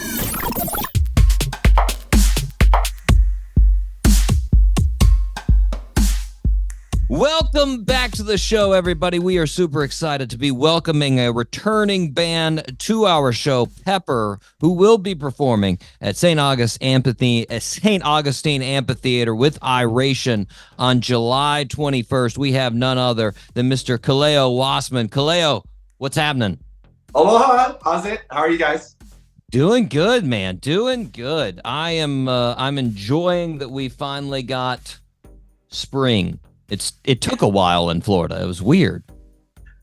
Welcome back to the show, everybody. We are super excited to be welcoming a returning band to our show, Pepper, who will be performing at St. Augustine Amphitheater with Iration on July 21st. We have none other than Mr. Kaleo Wassman. Kaleo, what's happening? Aloha. How's it? How are you guys? Doing good, man. Doing good. I'm enjoying that we finally got spring. It took a while in Florida. It was weird.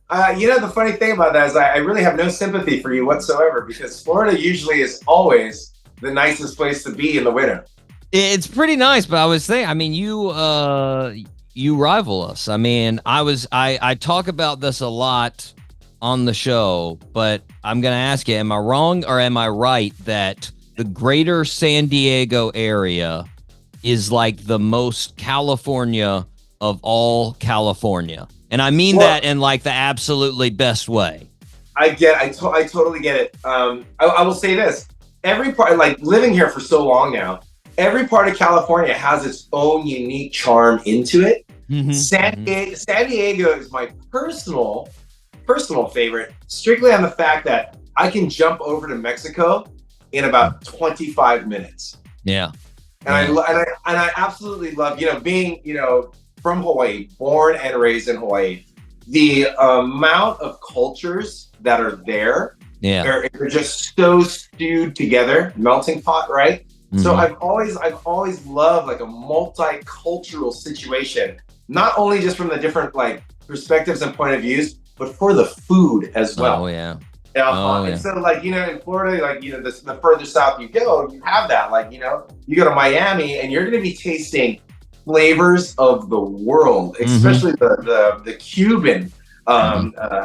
The funny thing about that is I really have no sympathy for you whatsoever, because Florida usually is always the nicest place to be in the winter. It's pretty nice, but I was thinking, I mean, you rival us. I mean, I talk about this a lot on the show, but I'm going to ask you, am I wrong or am I right that the greater San Diego area is like the most California of all California? And I mean that in like the absolutely best way. I totally get it. I will say this. Every part, like living here for so long now, every part of California has its own unique charm into it. Mm-hmm. San Diego is my personal favorite, strictly on the fact that I can jump over to Mexico in about 25 minutes. Yeah. And I absolutely love, being, from Hawaii, born and raised in Hawaii. the amount of cultures that are there, are just so stewed together, melting pot, right? Mm-hmm. So I've always loved like a multicultural situation, not only just from the different like perspectives and point of views, but for the food as well. Oh yeah. And so like, you know, in Florida, like, you know, the further south you go, you have that, like, you know, you go to Miami and you're going to be tasting flavors of the world, especially the Cuban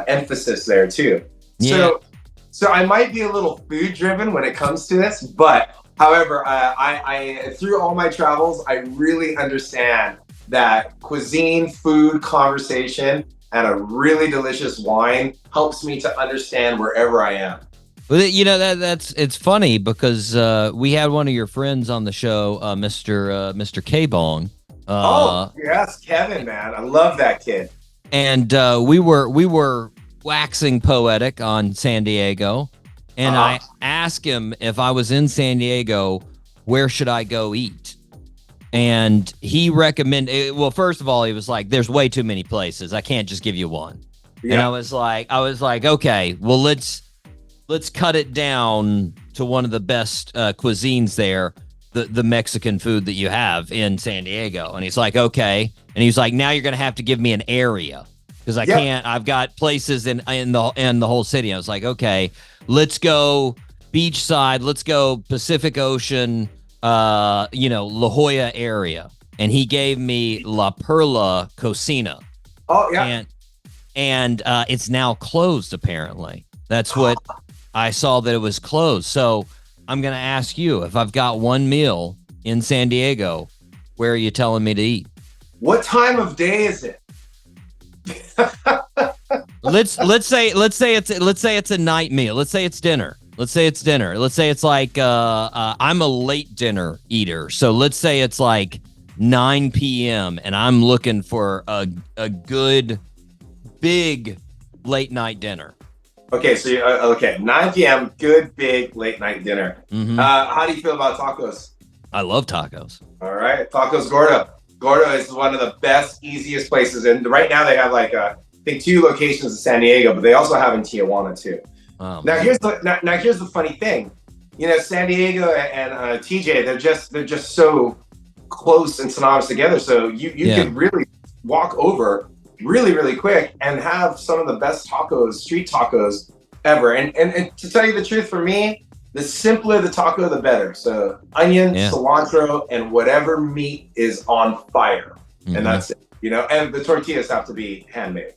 emphasis there too. So I might be a little food driven when it comes to this, but however, I through all my travels, I really understand that cuisine, food, conversation, and a really delicious wine helps me to understand wherever I am. Well, you know, it's funny because we had one of your friends on the show, Mr. K-Bong. Oh yes, Kevin, man, I love that kid. And we were waxing poetic on San Diego, and I asked him if I was in San Diego, where should I go eat? And he recommended, well, first of all, he was like, there's way too many places. I can't just give you one. Yeah. And I was like, okay, well, let's cut it down to one of the best cuisines there, the Mexican food that you have in San Diego. And he's like, okay. And he's like, now you're going to have to give me an area because I can't, I've got places in the whole city. I was like, okay, let's go beachside. Let's go Pacific Ocean, La Jolla area. And he gave me La Perla Cocina. Oh yeah. And it's now closed apparently. That's what I saw, that it was closed. So I'm going to ask you, if I've got one meal in San Diego, where are you telling me to eat? What time of day is it? let's say it's a night meal. Let's say it's dinner. Let's say it's like I'm a late dinner eater. So let's say it's like 9 p.m. and I'm looking for a good big late night dinner. Okay, so 9 p.m. good big late night dinner. Mm-hmm. How do you feel about tacos? I love tacos. All right, Tacos Gordo. Gordo is one of the best, easiest places, and right now they have like I think 2 locations in San Diego, but they also have in Tijuana too. Oh, now here's the funny thing, you know, San Diego and TJ, they're just so close and synonymous together. So you can really walk over really, really quick and have some of the best tacos, street tacos ever. And to tell you the truth, for me, the simpler the taco, the better. So onion, cilantro, and whatever meat is on fire. Mm-hmm. And that's it, you know, and the tortillas have to be handmade.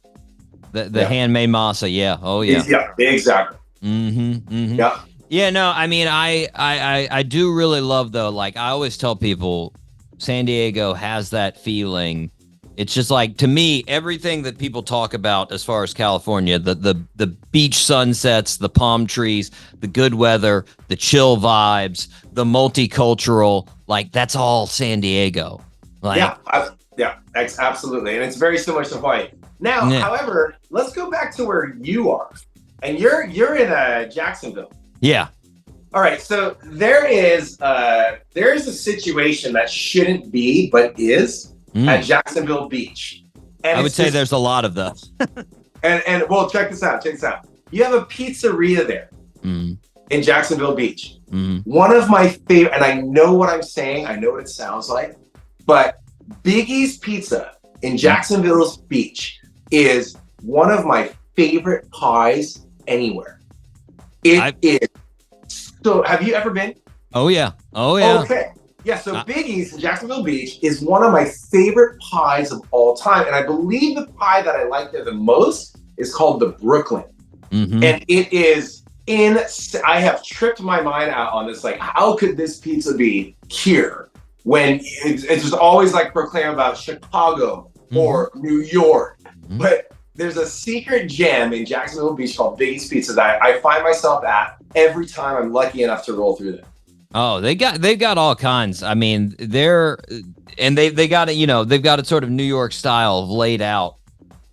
The handmade masa, yeah. Oh, yeah. Yeah, exactly. Mm-hmm, mm-hmm. Yeah. Yeah, no, I mean, I do really love, though, like, I always tell people, San Diego has that feeling. It's just like, to me, everything that people talk about as far as California, the beach sunsets, the palm trees, the good weather, the chill vibes, the multicultural, like, that's all San Diego. Like, absolutely. And it's very similar to Hawaii. Now, however, let's go back to where you are. And you're in Jacksonville. Yeah. All right. So there's a situation that shouldn't be, but is at Jacksonville Beach. And I would say there's a lot of those. and well, check this out. You have a pizzeria there in Jacksonville Beach. One of my favorite, and I know what I'm saying. I know what it sounds like, but Biggie's Pizza in Jacksonville Beach is one of my favorite pies anywhere. It is. So have you ever been? Oh yeah. Okay. Yeah, so Biggie's in Jacksonville Beach is one of my favorite pies of all time. And I believe the pie that I like there the most is called the Brooklyn. Mm-hmm. And it is I have tripped my mind out on this. Like, how could this pizza be here when it's just always like proclaim about Chicago or New York? But there's a secret gem in Jacksonville Beach called Biggie's Pizza that I find myself at every time I'm lucky enough to roll through there. Oh, they've got all kinds. I mean, they've got it, you know, they've got it sort of New York style of laid out,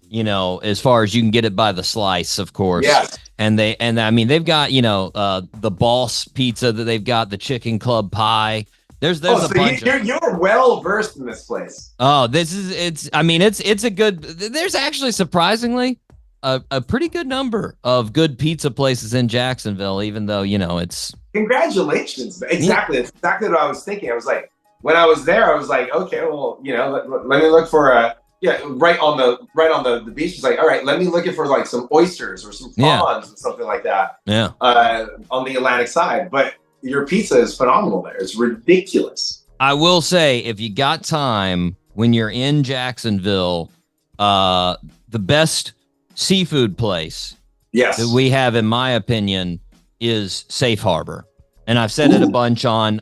you know, as far as you can get it by the slice, of course. Yes. And I mean, they've got, you know, the Boss Pizza that they've got, the Chicken Club Pie. There's so a bunch. You're well versed in this place. Oh, it's a good. There's actually surprisingly a pretty good number of good pizza places in Jacksonville, even though it's. Congratulations! Exactly, that's exactly what I was thinking. I was like, when I was there, I was like, okay, well, let me look for right on the beach. It's like, all right, let me look for like some oysters or some prawns or something like that. Yeah. On the Atlantic side, but your pizza is phenomenal there. It's ridiculous. I will say, if you got time when you're in Jacksonville, the best seafood place that we have, in my opinion, is Safe Harbor. And I've said it a bunch on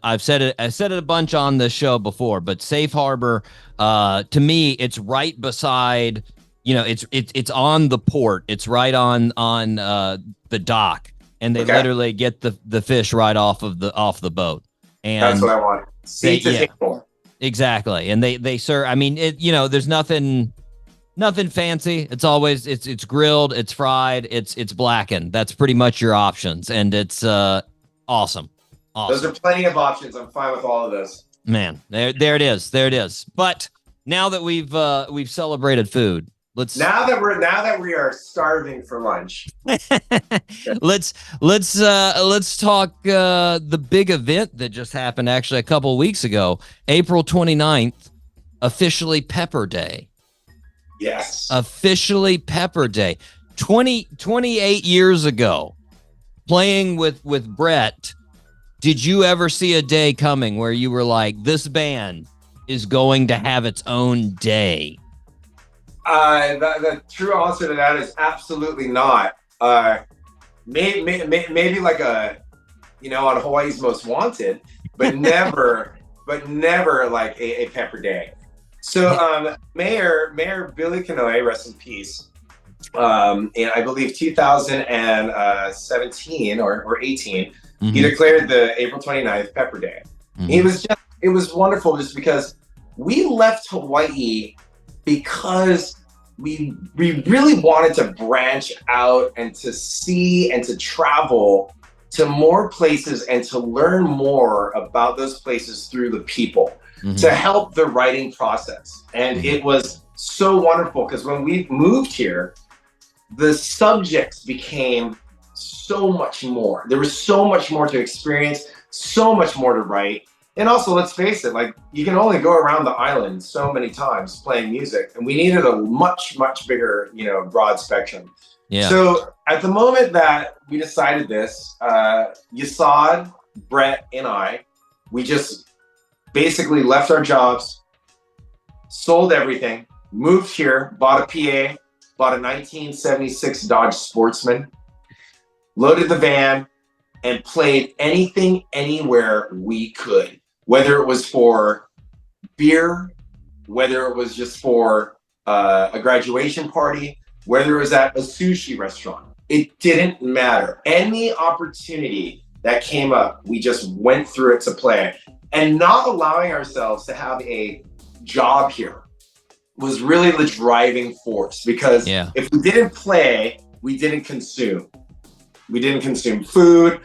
the show before, but Safe Harbor, to me, it's right beside, it's on the port. It's right on the dock, and they literally get the fish right off the boat. And that's what I want. Exactly. And they serve, there's nothing fancy. It's always, it's grilled, it's fried, it's blackened. That's pretty much your options. And it's awesome. Those are plenty of options. I'm fine with all of those. Man, there it is. There it is. But now that we've celebrated food, now that we are starving for lunch. let's talk the big event that just happened actually a couple weeks ago. April 29th, officially Pepper Day. Yes. Officially Pepper Day. 28 years ago, playing with Brett, did you ever see a day coming where you were like, this band is going to have its own day? The true answer to that is absolutely not. Maybe like on Hawaii's Most Wanted, but never like a Pepper Day. So Mayor Billy Kanoe, rest in peace, in I believe 2017 or 18, he declared the April 29th Pepper Day. It was wonderful just because we left Hawaii because we really wanted to branch out and to see and to travel to more places and to learn more about those places through the people to help the writing process. And it was so wonderful because when we moved here, the subjects became so much more. There was so much more to experience, so much more to write. And also, let's face it, like you can only go around the island so many times playing music, and we needed a much, much bigger, broad spectrum. Yeah. So at the moment that we decided this, Yasad, Brett, and I, we just basically left our jobs, sold everything, moved here, bought a PA, bought a 1976 Dodge Sportsman, loaded the van, and played anything, anywhere we could. Whether it was for beer, whether it was just for a graduation party, whether it was at a sushi restaurant, it didn't matter. Any opportunity that came up, we just went through it to play. And not allowing ourselves to have a job here was really the driving force, because if we didn't play, we didn't consume. We didn't consume food,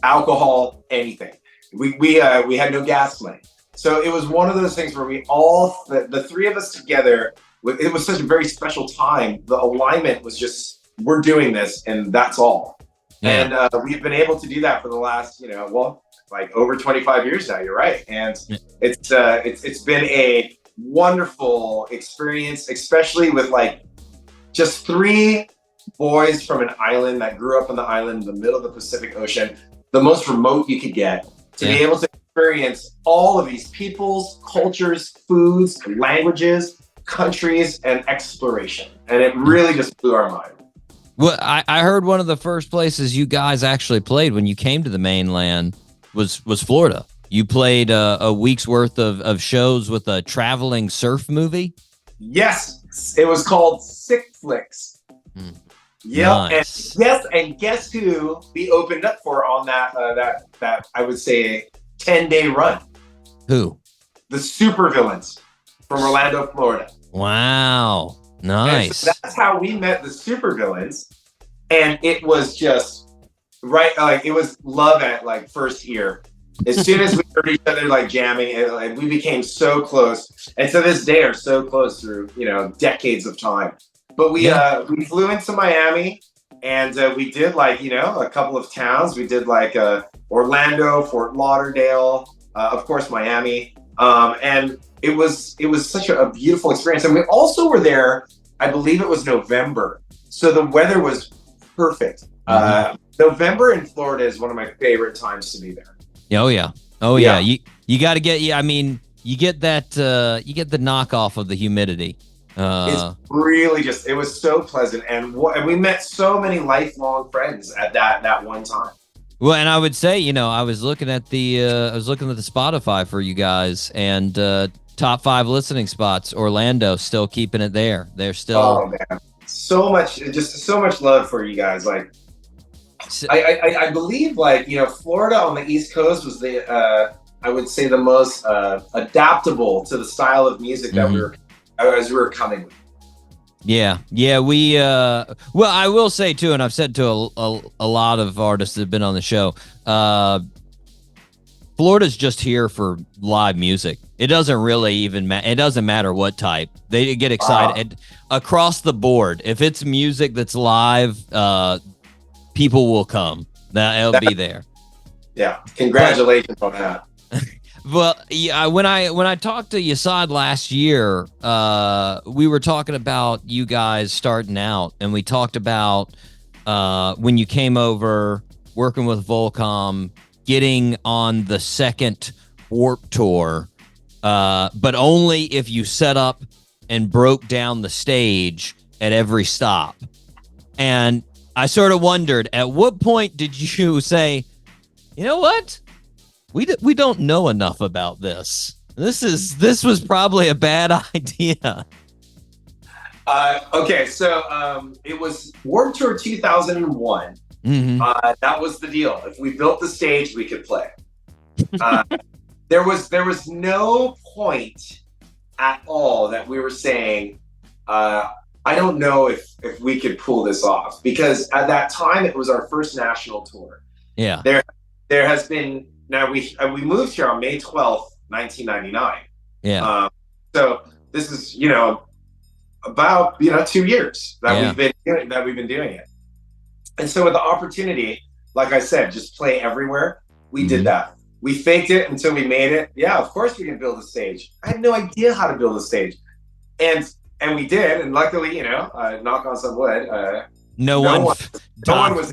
alcohol, anything. We had no gas money. So it was one of those things where we all, the three of us together, it was such a very special time. The alignment was just, we're doing this and that's all. Yeah. And we've been able to do that for the last, like over 25 years now, you're right. And it's been a wonderful experience, especially with like just three boys from an island that grew up on the island in the middle of the Pacific Ocean, the most remote you could get, to be able to experience all of these peoples, cultures, foods, languages, countries, and exploration. And it really just blew our mind. Well, I heard one of the first places you guys actually played when you came to the mainland was Florida. You played a week's worth of shows with a traveling surf movie? Yes. It was called Sick Flicks. Yeah, nice. and guess who we opened up for on that I would say 10-day run? Who? The Supervillains from Orlando, Florida. Wow, nice. So that's how we met the Supervillains, and it was just right. Like it was love at like first ear. As soon as we heard each other like jamming, we became so close, and to this day are so close through decades of time. But we flew into Miami, and we did a couple of towns. We did Orlando, Fort Lauderdale, of course Miami, and it was such a beautiful experience. And we also were there. I believe it was November, so the weather was perfect. November in Florida is one of my favorite times to be there. Oh yeah. You got to get. Yeah, I mean, you get that. You get the knockoff of the humidity. It's really it was so pleasant, and we met so many lifelong friends at that one time. Well, and I would say, I was looking at the Spotify for you guys, and top 5 listening spots. Orlando still keeping it there. They're still. Oh man, so much love for you guys. I believe Florida on the East Coast was I would say the most adaptable to the style of music that we were coming with. Yeah. We well, I will say too, and I've said to a lot of artists that have been on the show, Florida's just here for live music. It doesn't really even it doesn't matter what type. They get excited across the board. If it's music that's live, people will come. It'll be there. Yeah, congratulations on that. Well, yeah, when I talked to Yasad last year, we were talking about you guys starting out, and we talked about when you came over, working with Volcom, getting on the second Warped Tour, but only if you set up and broke down the stage at every stop. And I sort of wondered, at what point did you say, you know what? We don't know enough about this. This was probably a bad idea. Okay, so it was Warped Tour 2001. That was the deal. If we built the stage, we could play. There was no point at all that we were saying, I don't know if we could pull this off, because at that time it was our first national tour. Yeah. There has been, now we moved here on May 12th, 1999. Yeah. So this is, about 2 years that we've been doing it. And so with the opportunity, like I said, just play everywhere, we did that. We faked it until we made it. Yeah, of course we can build a stage. I had no idea how to build a stage. And we did, and luckily, knock on some wood, no one was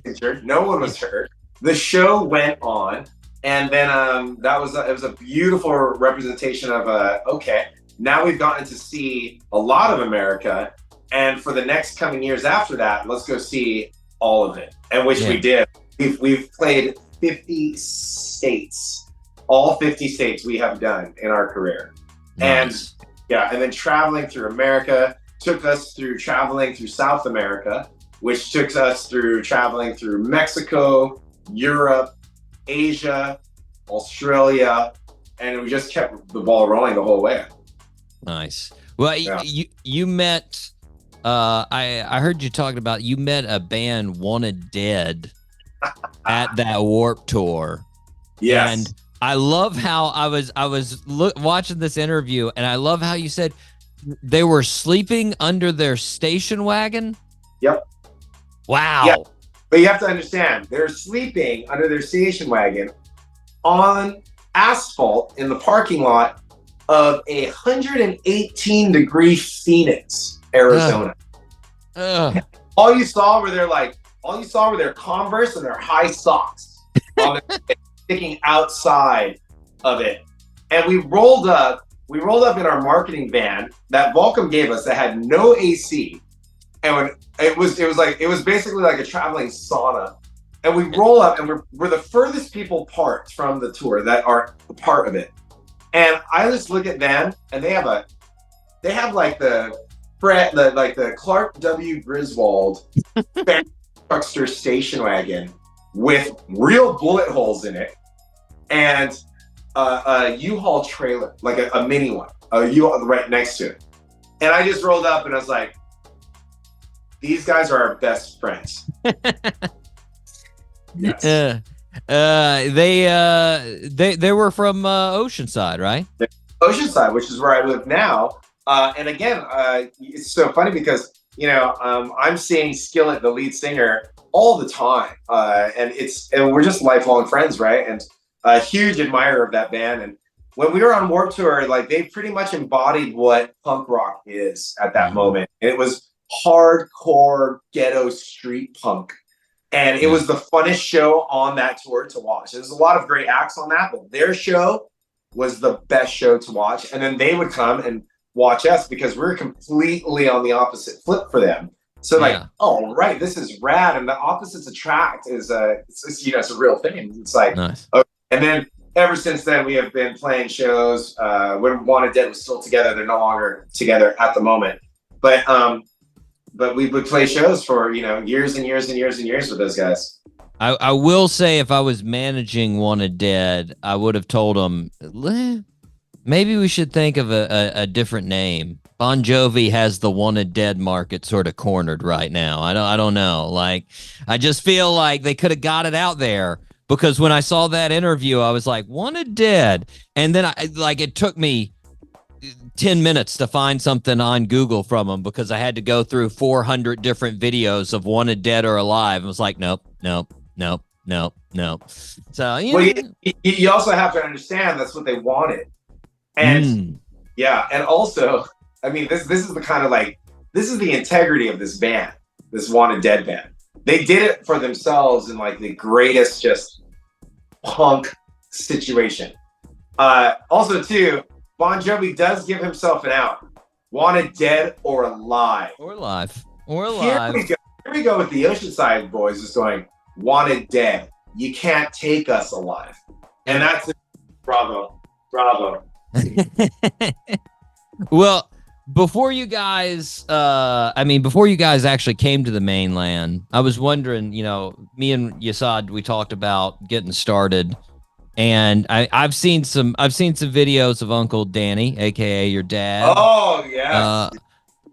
injured, no one was hurt. The show went on, and then it was a beautiful representation of okay, now we've gotten to see a lot of America, and for the next coming years after that, let's go see all of it, and which we did. We've played 50 states, all 50 states we have done in our career. Nice. And then traveling through America took us through traveling through South America, which took us through traveling through Mexico, Europe, Asia, Australia, and we just kept the ball rolling the whole way. Nice. Well, you met, I heard you talking about, you met a band Wanted Dead at that Warped Tour. Yes. And I love how I was watching this interview, and I love how you said they were sleeping under their station wagon. Yep. Wow. Yeah. But you have to understand, they're sleeping under their station wagon on asphalt in the parking lot of 118-degree Phoenix, Arizona. All you saw were their Converse and their high socks on their sticking outside of it. And we rolled up in our marketing van that Volcom gave us that had no AC. And it was basically like a traveling sauna. And we roll up, and we're the furthest people apart from the tour that are a part of it. And I just look at them, and they have like the Clark W. Griswold truckster station wagon with real bullet holes in it, and a U-Haul trailer, like a mini one, a U-Haul right next to it. And I just rolled up, and I was like, these guys are our best friends. Yes. They were from Oceanside, right? Oceanside, which is where I live now. And again, it's so funny because I'm seeing Skillet, the lead singer, all the time, and we're just lifelong friends, right? And a huge admirer of that band. And when we were on Warped Tour, like they pretty much embodied what punk rock is at that moment. It was hardcore ghetto street punk. And it was the funnest show on that tour to watch. There's a lot of great acts on that, but their show was the best show to watch. And then they would come and watch us because we're completely on the opposite flip for them. So oh, right, this is rad. And the opposites attract is it's a real thing. It's like, nice. Okay. And then ever since then, we have been playing shows. When Wanted Dead was still together, they're no longer together at the moment. But we would play shows for, years and years and years and years with those guys. I will say if I was managing Wanted Dead, I would have told them, maybe we should think of a different name. Bon Jovi has the Wanted Dead market sort of cornered right now. I don't know. Like, I just feel like they could have got it out there, because when I saw that interview, I was like, Wanted Dead. And then it took me 10 minutes to find something on Google from them, because I had to go through 400 different videos of Wanted Dead or Alive. I was like, nope. So, you also have to understand that's what they wanted. And and also, I mean, this is the kind of this is the integrity of this band, this Wanted Dead band. They did it for themselves in the greatest just punk situation. Also too, Bon Jovi does give himself an out. Wanted Dead or Alive. Or Alive. Here we go with the Oceanside boys just going, Wanted Dead. You can't take us alive. And that's bravo. Well, before you guys actually came to the mainland, I was wondering, me and Yasad, we talked about getting started, and I've seen some videos of Uncle Danny, aka your dad. Oh yeah.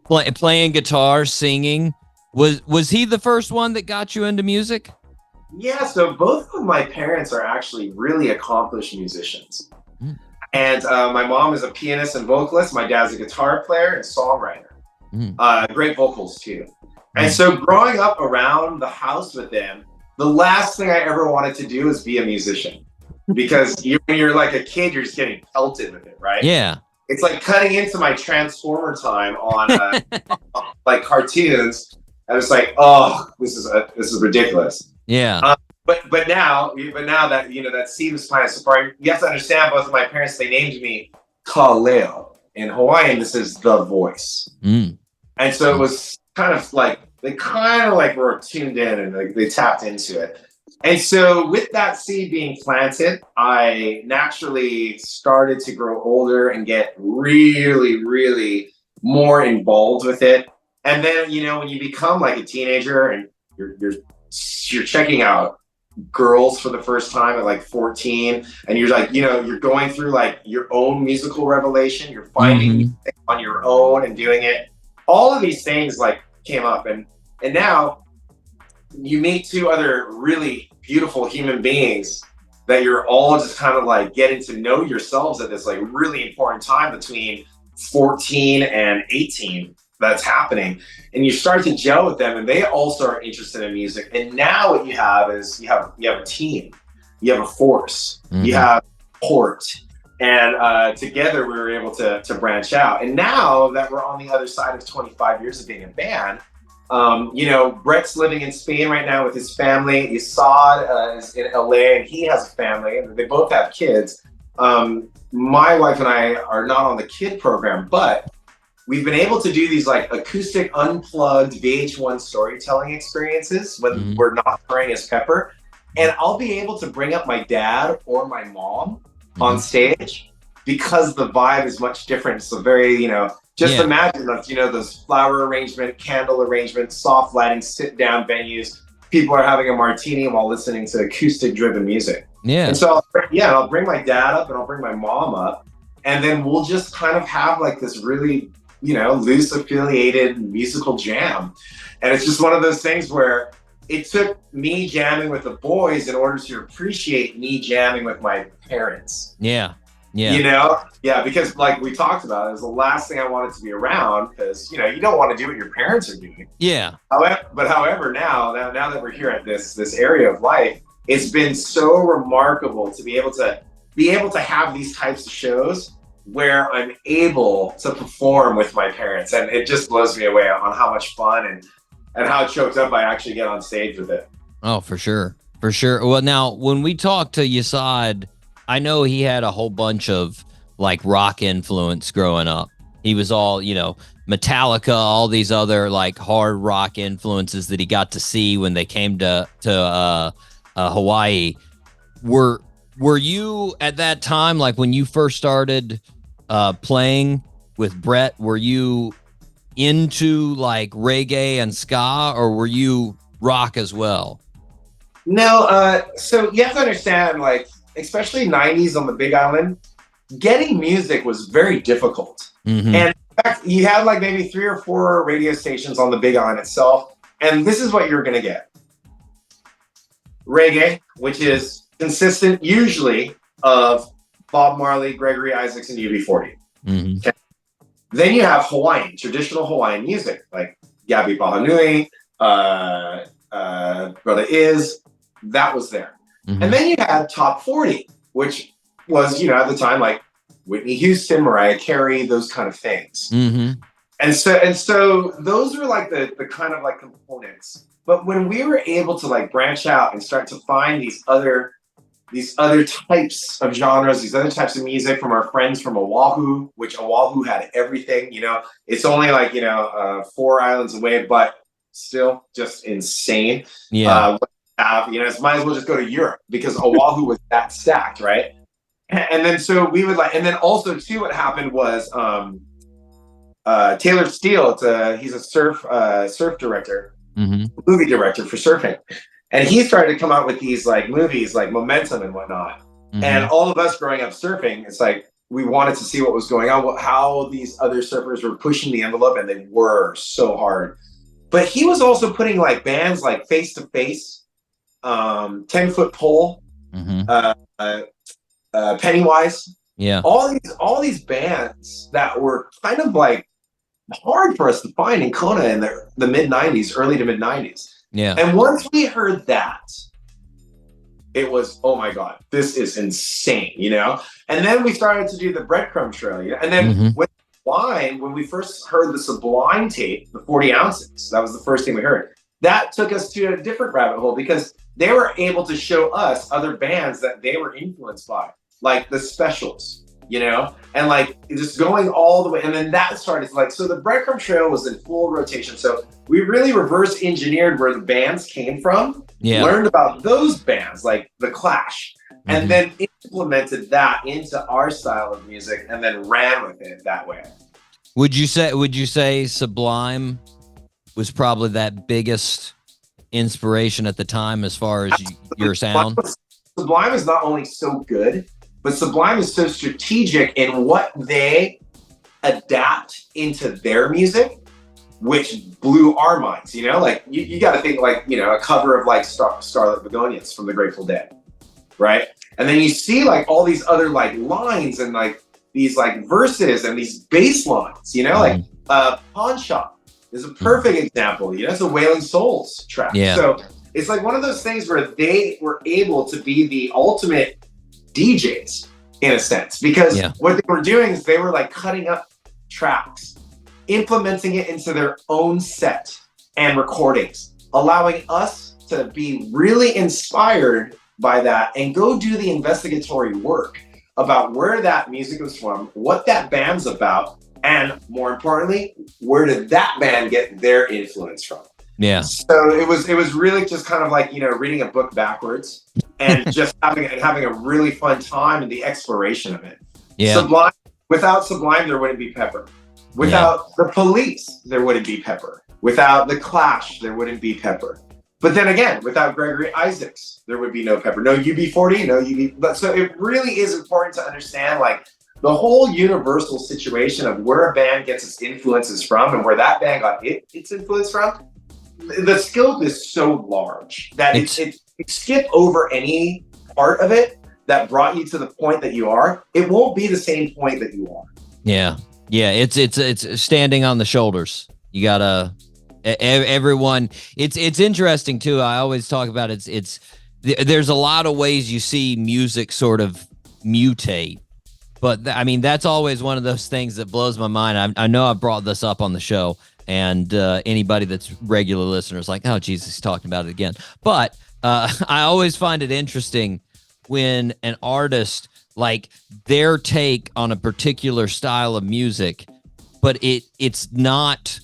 Playing guitar, singing. Was he the first one that got you into music? Yeah, so both of my parents are actually really accomplished musicians. And my mom is a pianist and vocalist. My dad's a guitar player and songwriter. Great vocals too. And so growing up around the house with them, the last thing I ever wanted to do is be a musician. Because when you're like a kid, you're just getting pelted with it, right? Yeah. It's like cutting into my Transformer time on cartoons. I was like, oh, this is ridiculous. Yeah. But now that that seed was planted so far, you have to understand both of my parents, they named me Kaleo. In Hawaiian, this is the voice. And so it was kind of like they were tuned in and they tapped into it. And so with that seed being planted, I naturally started to grow older and get really, really more involved with it. And then, when you become like a teenager and you're checking out girls for the first time at 14, and you're you're going through your own musical revelation, you're finding music on your own and doing it. All of these things came up, and now you meet two other really beautiful human beings that you're all just kind of getting to know yourselves at this really important time between 14 and 18 that's happening, and you start to gel with them, and they also are interested in music. And now what you have is you have a team, you have a force, you have support, and together we were able to branch out. And now that we're on the other side of 25 years of being a band, Brett's living in Spain right now with his family. Yasad is in LA, and he has a family, and they both have kids. My wife and I are not on the kid program, but we've been able to do these acoustic unplugged VH1 storytelling experiences when we're not touring as Pepper. And I'll be able to bring up my dad or my mom on stage because the vibe is much different. So very, imagine those flower arrangement, candle arrangement, soft lighting, sit down venues. People are having a martini while listening to acoustic driven music. Yeah. And so I'll bring my dad up and I'll bring my mom up, and then we'll just kind of have this really loose affiliated musical jam. And it's just one of those things where it took me jamming with the boys in order to appreciate me jamming with my parents. Yeah. Yeah, because like we talked about, it was the last thing I wanted to be around, because you don't want to do what your parents are doing. Yeah. However, now that we're here at this area of life, it's been so remarkable to be able to have these types of shows where I'm able to perform with my parents, and it just blows me away on how much fun and how choked up I actually get on stage with it. Oh, for sure. Well, now when we talked to Yasad, I know he had a whole bunch of like rock influence growing up. He was all, Metallica, all these other like hard rock influences that he got to see when they came to Hawaii. Were you at that time, like when you first started playing with Brett, were you into like reggae and ska, or were you rock as well? No, so you have to understand, like, especially 90s on the Big Island, getting music was very difficult. Mm-hmm. And in fact, you had like maybe 3 or 4 radio stations on the Big Island itself, and this is what you're going to get. Reggae, which is consistent usually of Bob Marley, Gregory Isaacs, and UB40. Mm-hmm. Okay. Then you have Hawaiian, traditional Hawaiian music, like Gabi Pahanui, Brother Is, that was there. Mm-hmm. And then you had Top 40, which was, at the time, like Whitney Houston, Mariah Carey, those kind of things. Mm-hmm. And so those were like the kind of like components. But when we were able to like branch out and start to find these other types of genres, these other types of music from our friends from Oahu, which Oahu had everything, it's only like, 4 islands away, but still just insane. Yeah. Might as well just go to Europe, because Oahu was that stacked, right? And then so we would and then also too, what happened was Taylor Steele, he's a surf director, mm-hmm. movie director for surfing. And he started to come out with these like movies like Momentum and whatnot. Mm-hmm. And all of us growing up surfing, it's like we wanted to see what was going on, how these other surfers were pushing the envelope, and they were so hard. But he was also putting like bands like Face to Face, 10-Foot Pole, mm-hmm. Pennywise. Yeah. All these bands that were kind of like hard for us to find in Kona in the mid-90s, early to mid-90s. Yeah. And once we heard that, it was, oh my God, this is insane, And then we started to do the Breadcrumb Trail, And then mm-hmm. when we first heard the Sublime tape, the 40 ounces, that was the first thing we heard. That took us to a different rabbit hole, because they were able to show us other bands that they were influenced by, like the Specials, and like just going all the way. And then that started so the Breadcrumb Trail was in full rotation. So we really reverse engineered where the bands came from, learned about those bands like The Clash, mm-hmm. and then implemented that into our style of music, and then ran with it that way. Would you say Sublime was probably that biggest inspiration at the time as far as your sound? Sublime is not only so good, but Sublime is so strategic in what they adapt into their music, which blew our minds. Like you got to think like a cover of like Starlit Begonias from the Grateful Dead, right? And then you see like all these other like lines and like these like verses and these bass lines, like Pawn Shop is a perfect example. It's a Wailing Souls track. Yeah. So it's like one of those things where they were able to be the ultimate DJs in a sense, because what they were doing is they were like cutting up tracks, implementing it into their own set and recordings, allowing us to be really inspired by that and go do the investigatory work about where that music was from, what that band's about, and more importantly, where did that band get their influence from? Yeah. So it was really just kind of like, reading a book backwards and just having a really fun time in the exploration of it. Yeah. Sublime, without Sublime, there wouldn't be Pepper. Without the Police, there wouldn't be Pepper. Without the Clash, there wouldn't be Pepper. But then again, without Gregory Isaacs, there would be no Pepper. No UB40, no UB. But so it really is important to understand like the whole universal situation of where a band gets its influences from and where that band got its influence from. the scope is so large that it skip over any part of it that brought you to the point that you are. It won't be the same point that you are. Yeah. It's standing on the shoulders. You gotta everyone. It's interesting too. I always talk about there's a lot of ways you see music sort of mutate. But I mean, that's always one of those things that blows my mind. I know I brought this up on the show, and anybody that's regular listener is like, oh, Jesus, he's talking about it again. But I always find it interesting when an artist, like their take on a particular style of music, but it's not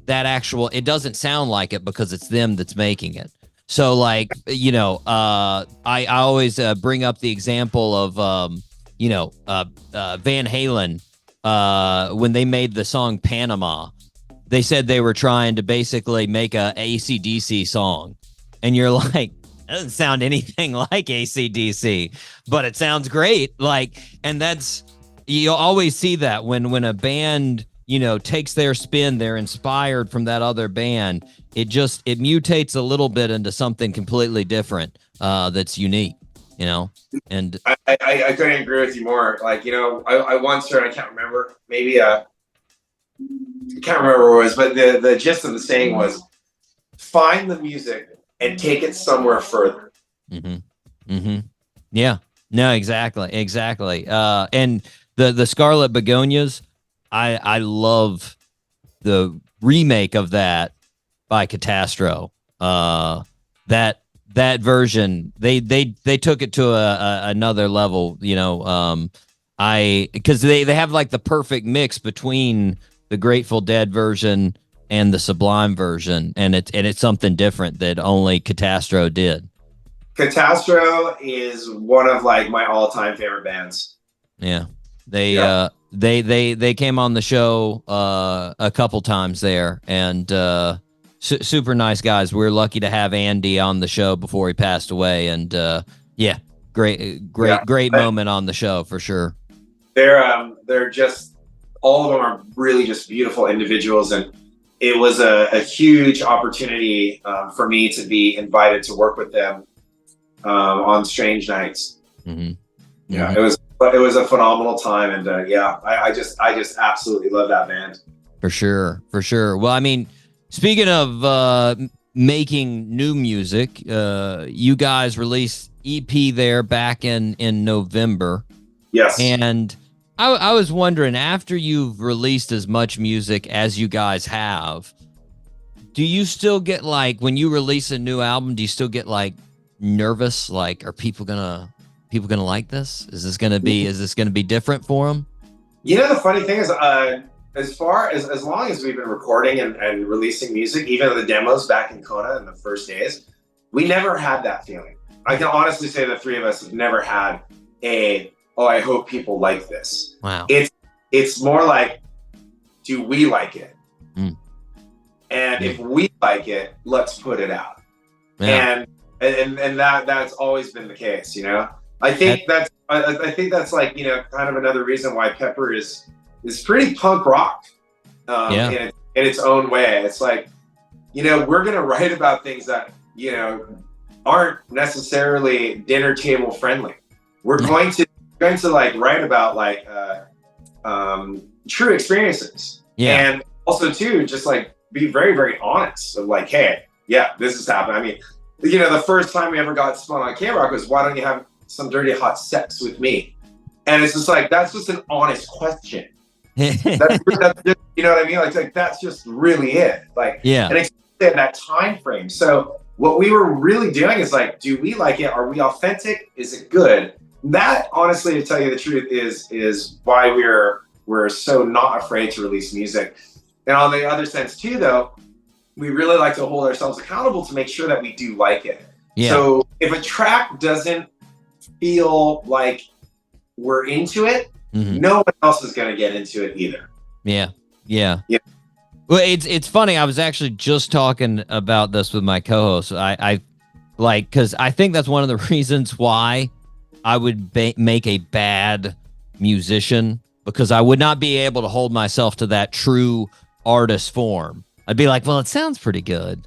that actual, it doesn't sound like it because it's them that's making it. So like, I always bring up the example of, Van Halen, when they made the song Panama, they said they were trying to basically make a AC/DC song. And you're like, that doesn't sound anything like AC/DC, but it sounds great. Like, and you'll always see that when a band, takes their spin, they're inspired from that other band. It mutates a little bit into something completely different, that's unique. And I couldn't agree with you more. Like, I once heard, I can't remember, maybe I can't remember what it was, but the gist of the saying was, find the music and take it somewhere further. Yeah, no, exactly. And the Scarlet Begonias, I love the remake of that by Catastro. That version, they took it to another level, because they have like the perfect mix between the Grateful Dead version and the Sublime version, and it's something different that only Catastro did. Catastro is one of like my all-time favorite bands. Yeah, they came on the show a couple times there, and super nice guys. We're lucky to have Andy on the show before he passed away, and great moment on the show for sure. They're just, all of them are really just beautiful individuals, and it was a huge opportunity for me to be invited to work with them on Strange Nights. Yeah, it was a phenomenal time, and I just absolutely love that band. For sure. Well, I mean, speaking of making new music, you guys released EP there back in November. Yes. And I was wondering, after you've released as much music as you guys have, do you still get like, when you release a new album, do you still get like nervous? Like, are people gonna like this? Is this gonna be different for them? The funny thing is, as long as we've been recording and releasing music, even the demos back in Kona in the first days, we never had that feeling. I can honestly say the three of us have never had I hope people like this. Wow. It's more like, do we like it? And if we like it, let's put it out. Yeah. And that's always been the case, I think that's like, kind of another reason why Pepper is pretty punk rock in its own way. It's like, we're going to write about things that, aren't necessarily dinner table friendly. We're going to like write about like true experiences. Yeah. And also too, just like be very, very honest of like, hey, yeah, this is happening. I mean, the first time we ever got spun on K-Rock was, why don't you have some dirty hot sex with me? And it's just like, that's just an honest question. that's just, you know what I mean? Like that's just really it. Like, yeah. And in that time frame. So what we were really doing is like, do we like it? Are we authentic? Is it good? That, honestly, to tell you the truth, is why we're so not afraid to release music. And on the other sense too, though, we really like to hold ourselves accountable to make sure that we do like it. Yeah. So if a track doesn't feel like we're into it, no one else is going to get into it either. Yeah. Well, it's funny. I was actually just talking about this with my co-host. I like, because I think that's one of the reasons why I would make a bad musician, because I would not be able to hold myself to that true artist form. I'd be like, well, it sounds pretty good,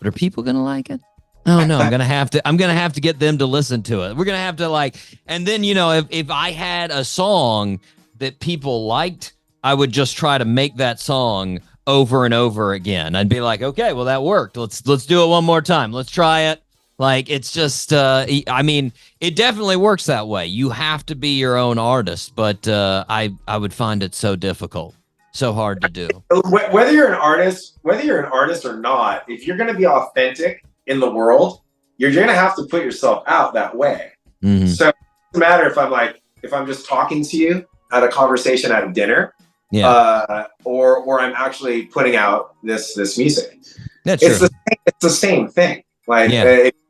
but are people gonna like it? Oh no, I'm gonna have to get them to listen to it. We're gonna have to and then if I had a song that people liked, I would just try to make that song over and over again. I'd be like, okay, well that worked. Let's do it one more time. Let's try it. It's just, it definitely works that way. You have to be your own artist, but I would find it so difficult, so hard to do. Whether you're an artist or not, if you're going to be authentic in the world, you're going to have to put yourself out that way. Mm-hmm. So it doesn't matter if I'm just talking to you at a conversation at a dinner, or I'm actually putting out this music. That's it's true. It's the same thing.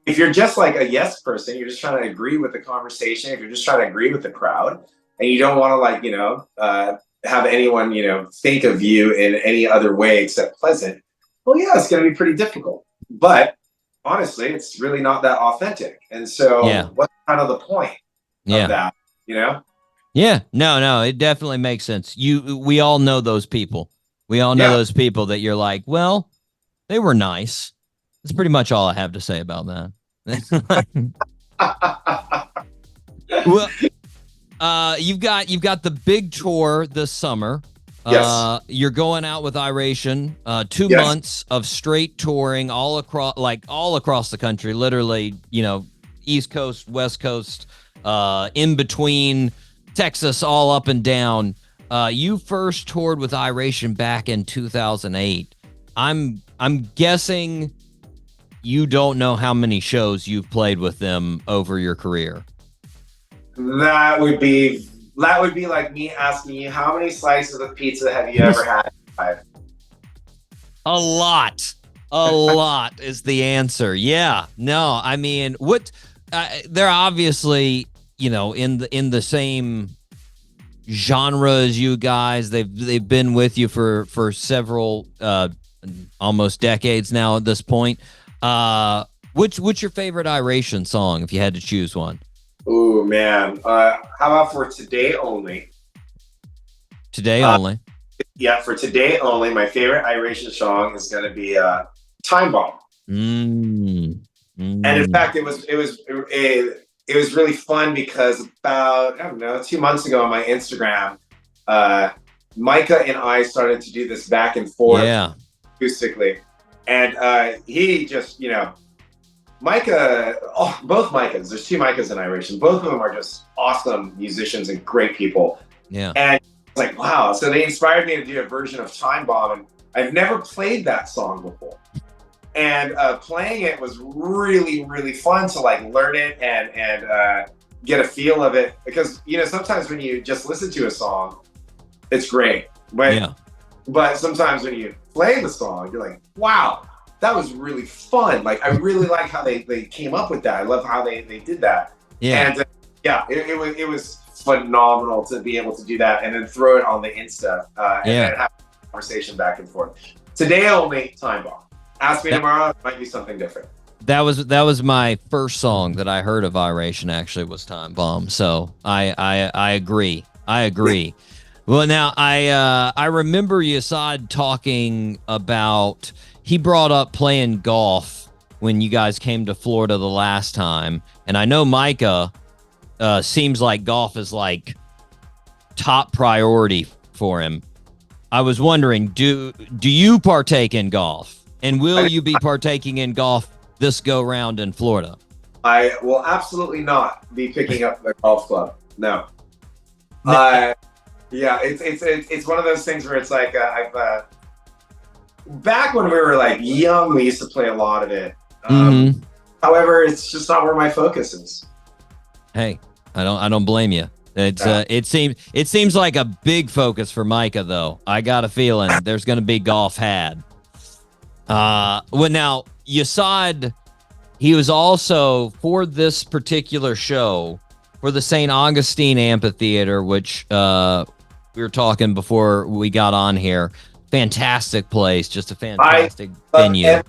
If you're just a yes person, you're just trying to agree with the conversation. If you're just trying to agree with the crowd, and you don't want to have anyone think of you in any other way except pleasant, well, yeah, it's going to be pretty difficult. But honestly, it's really not that authentic. And so, what's kind of the point of that? Yeah, no, it definitely makes sense. We all know those people. We all know those people that you're like, well, they were nice. That's pretty much all I have to say about that. Well, you've got the big tour this summer. Yes. You're going out with Iration. 2 months of straight touring all across the country. Literally, East Coast, West Coast, in between, Texas, all up and down. You first toured with Iration back in 2008. I'm guessing you don't know how many shows you've played with them over your career. That would be like me asking you, how many slices of pizza have you ever had? A lot is the answer. Yeah. No, I mean, they're obviously, in the same genre as you guys. They've been with you for several almost decades now at this point. What's your favorite Iration song if you had to choose one? Oh man, how about for today only? Today only. Yeah, for today only, my favorite Iration song is going to be "Time Bomb." And in fact, it was really fun because about 2 months ago on my Instagram, Micah and I started to do this back and forth acoustically, and he just Micah, both Micahs, there's two Micahs in Iration. Both of them are just awesome musicians and great people. Yeah. And it's like, wow. So they inspired me to do a version of Time Bomb. And I've never played that song before. And playing it was really, really fun to learn it and get a feel of it. Because, sometimes when you just listen to a song, it's great. But sometimes when you play the song, you're like, wow. That was really fun. I really like how they came up with that. I love how they did that. Yeah. And it was phenomenal to be able to do that and then throw it on the Insta and then have a conversation back and forth. Today only, Time Bomb. Ask me tomorrow, it might be something different. That was my first song that I heard of Iration, actually, was Time Bomb. So I agree. Well, now I remember Yasad talking about. He brought up playing golf when you guys came to Florida the last time. And I know Micah seems like golf is top priority for him. I was wondering, do you partake in golf? And will you be partaking in golf this go round in Florida? I will absolutely not be picking up the golf club. No. It's one of those things where it's I've back when we were young, we used to play a lot of it. However, it's just not where my focus is. Hey, I don't blame you. It seems like a big focus for Micah, though. I got a feeling there's going to be golf had. Well, now Yasad, he was also for this particular show for the St. Augustine Amphitheater, which we were talking before we got on here. Fantastic place, just a fantastic venue.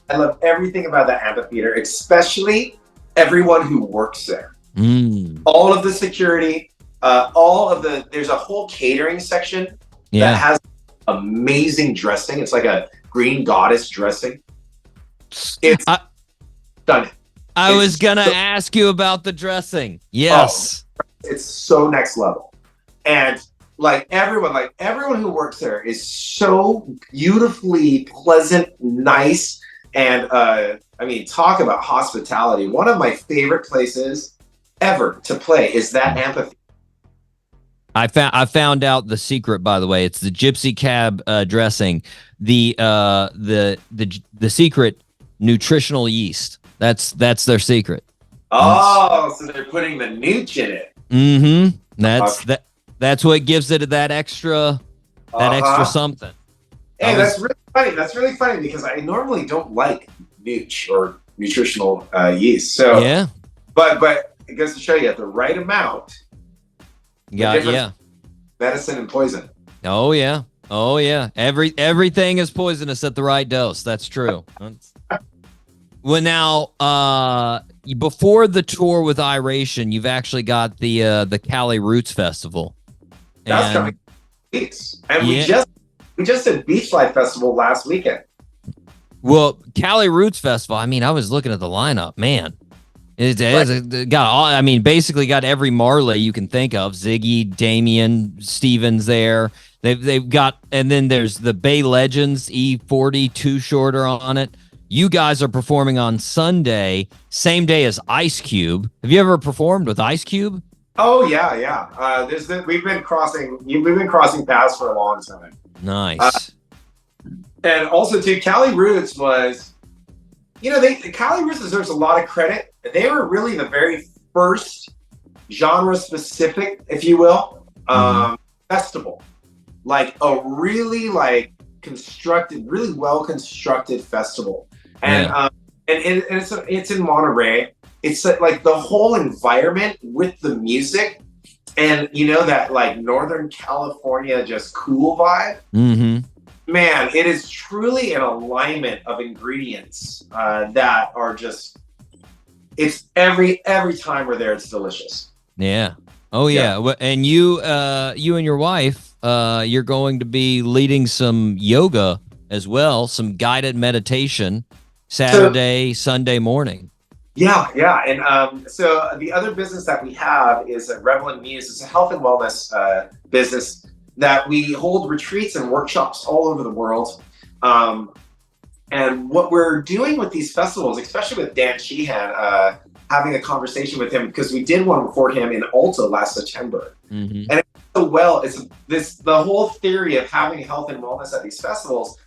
I love everything about that amphitheater, especially everyone who works there. All of the security, there's a whole catering section that has amazing dressing. It's like a green goddess dressing. It's stunning. I was gonna ask you about the dressing. Yes. Oh, it's so next level. And like everyone who works there is so beautifully pleasant, nice, and I mean, talk about hospitality. One of my favorite places ever to play is that amphitheater. I found out the secret, by the way. It's the Gypsy Cab dressing. The secret, nutritional yeast. That's their secret. Oh, so they're putting the nooch in it. Mm-hmm. That's what gives it that extra something. Hey, that's really funny. That's really funny because I normally don't like nooch or nutritional yeast. So yeah, but it goes to show you at the right amount. Yeah. Medicine and poison. Oh yeah. Everything is poisonous at the right dose. That's true. Well, now, before the tour with Iration, you've actually got the Cali Roots Festival. That's coming. And we just did Beach Life Festival last weekend. Well, Cali Roots Festival. I mean, I was looking at the lineup, man. It got all. I mean, basically got every Marley you can think of. Ziggy, Damian, Stevens there. They've got, and then there's the Bay Legends E40 Too Shorter on it. You guys are performing on Sunday, same day as Ice Cube. Have you ever performed with Ice Cube? Oh yeah. We've been crossing paths for a long time. Nice. And also too, Cali Roots was, Cali Roots deserves a lot of credit. They were really the very first genre specific, if you will, festival. Like a really really well constructed festival. And it's in Monterey. It's like the whole environment with the music and that like Northern California just cool vibe. Mm-hmm. Man, it is truly an alignment of ingredients that are just, it's every time we're there, it's delicious. Yeah. Oh yeah. Well, and you and your wife, you're going to be leading some yoga as well, some guided meditation Saturday, Sunday morning. Yeah. And so the other business that we have is Revel and Muse. It's a health and wellness business that we hold retreats and workshops all over the world. And what we're doing with these festivals, especially with Dan Sheehan, having a conversation with him, because we did one for him in Alta last September. Mm-hmm. And it's so well, the whole theory of having health and wellness at these festivals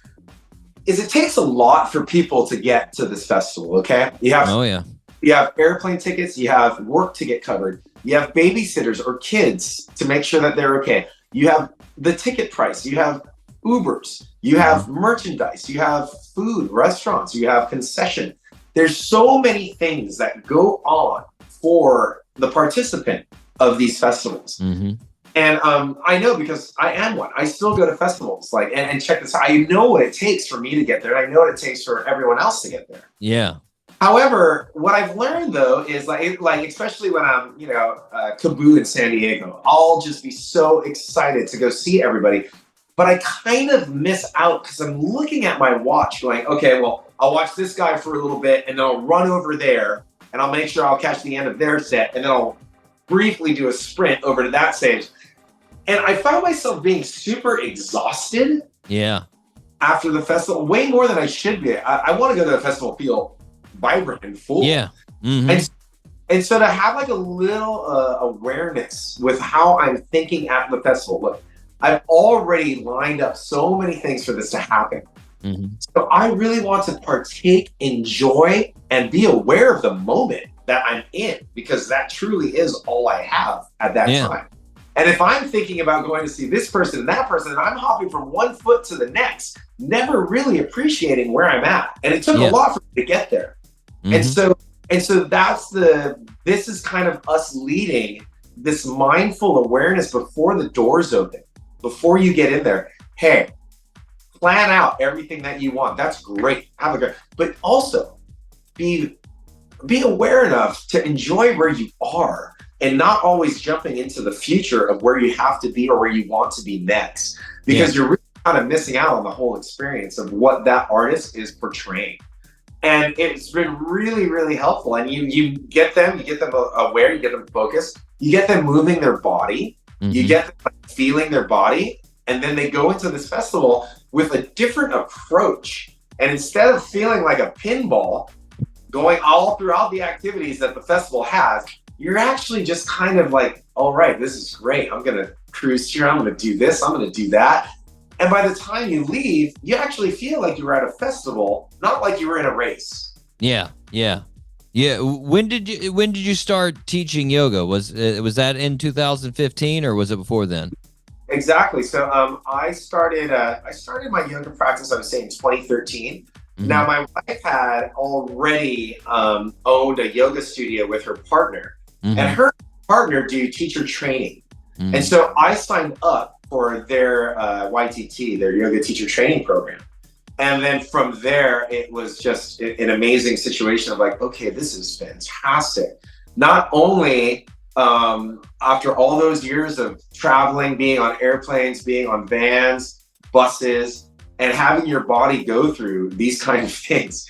is it takes a lot for people to get to this festival, okay? You have airplane tickets, you have work to get covered, you have babysitters or kids to make sure that they're okay. You have the ticket price, you have Ubers, you have merchandise, you have food, restaurants, you have concession. There's so many things that go on for the participant of these festivals. Mm-hmm. And I know because I am one. I still go to festivals and check this out. I know what it takes for me to get there. And I know what it takes for everyone else to get there. Yeah. However, what I've learned though is like especially when I'm Kaboo in San Diego, I'll just be so excited to go see everybody. But I kind of miss out because I'm looking at my watch going, okay, well, I'll watch this guy for a little bit and then I'll run over there and I'll make sure I'll catch the end of their set and then I'll briefly do a sprint over to that stage. And I found myself being super exhausted. Yeah. After the festival, way more than I should be. I want to go to the festival feel vibrant and full. Yeah. Mm-hmm. And so to have like a little awareness with how I'm thinking at the festival. Look, I've already lined up so many things for this to happen. Mm-hmm. So I really want to partake, enjoy, and be aware of the moment that I'm in, because that truly is all I have at that time. And if I'm thinking about going to see this person and that person, and I'm hopping from one foot to the next, never really appreciating where I'm at. And it took a lot for me to get there. Mm-hmm. And so this is kind of us leading this mindful awareness before the doors open, before you get in there. Hey, plan out everything that you want. That's great. Have a great, but also be aware enough to enjoy where you are and not always jumping into the future of where you have to be or where you want to be next, because you're really kind of missing out on the whole experience of what that artist is portraying. And it's been really, really helpful. And you get them aware, you get them focused, you get them moving their body, you get them feeling their body, and then they go into this festival with a different approach. And instead of feeling like a pinball going all throughout the activities that the festival has, you're actually just kind of like, all right, this is great. I'm going to cruise here. I'm going to do this. I'm going to do that. And by the time you leave, you actually feel like you were at a festival, not like you were in a race. Yeah. When did you start teaching yoga? Was that in 2015 or was it before then? Exactly. So I started my yoga practice, I would say, in 2013. Now, my wife had already owned a yoga studio with her partner, and her partner do teacher training. And so I signed up for their YTT, their yoga teacher training program. And then from there, it was just an amazing situation of like, okay, this is fantastic. Not only after all those years of traveling, being on airplanes, being on vans, buses, and having your body go through these kind of things.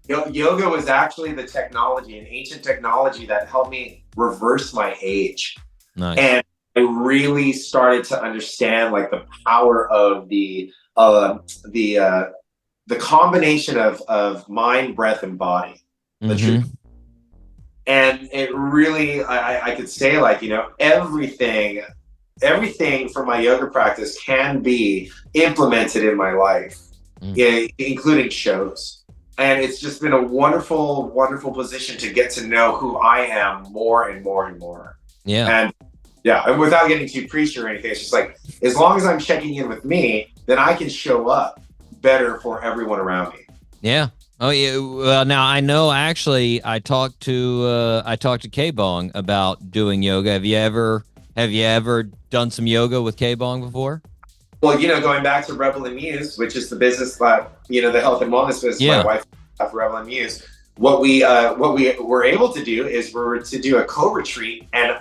Yoga was actually the technology, an ancient technology that helped me reverse my age. Nice. And I really started to understand like the power of the combination of mind, breath, and body. The truth. And it really, I could say like, everything from my yoga practice can be implemented in my life, including shows. And it's just been a wonderful, wonderful position to get to know who I am more and more and more. Yeah. And without getting too preachy or anything, it's just like, as long as I'm checking in with me, then I can show up better for everyone around me. Yeah. Oh yeah. Well, now I know. Actually, I talked to K-Bong about doing yoga. Have you ever done some yoga with K-Bong before? Well, going back to Rebel and Muse, which is the business that the health and wellness business my wife has for Rebel and Muse. What we were able to do is to do a co-retreat and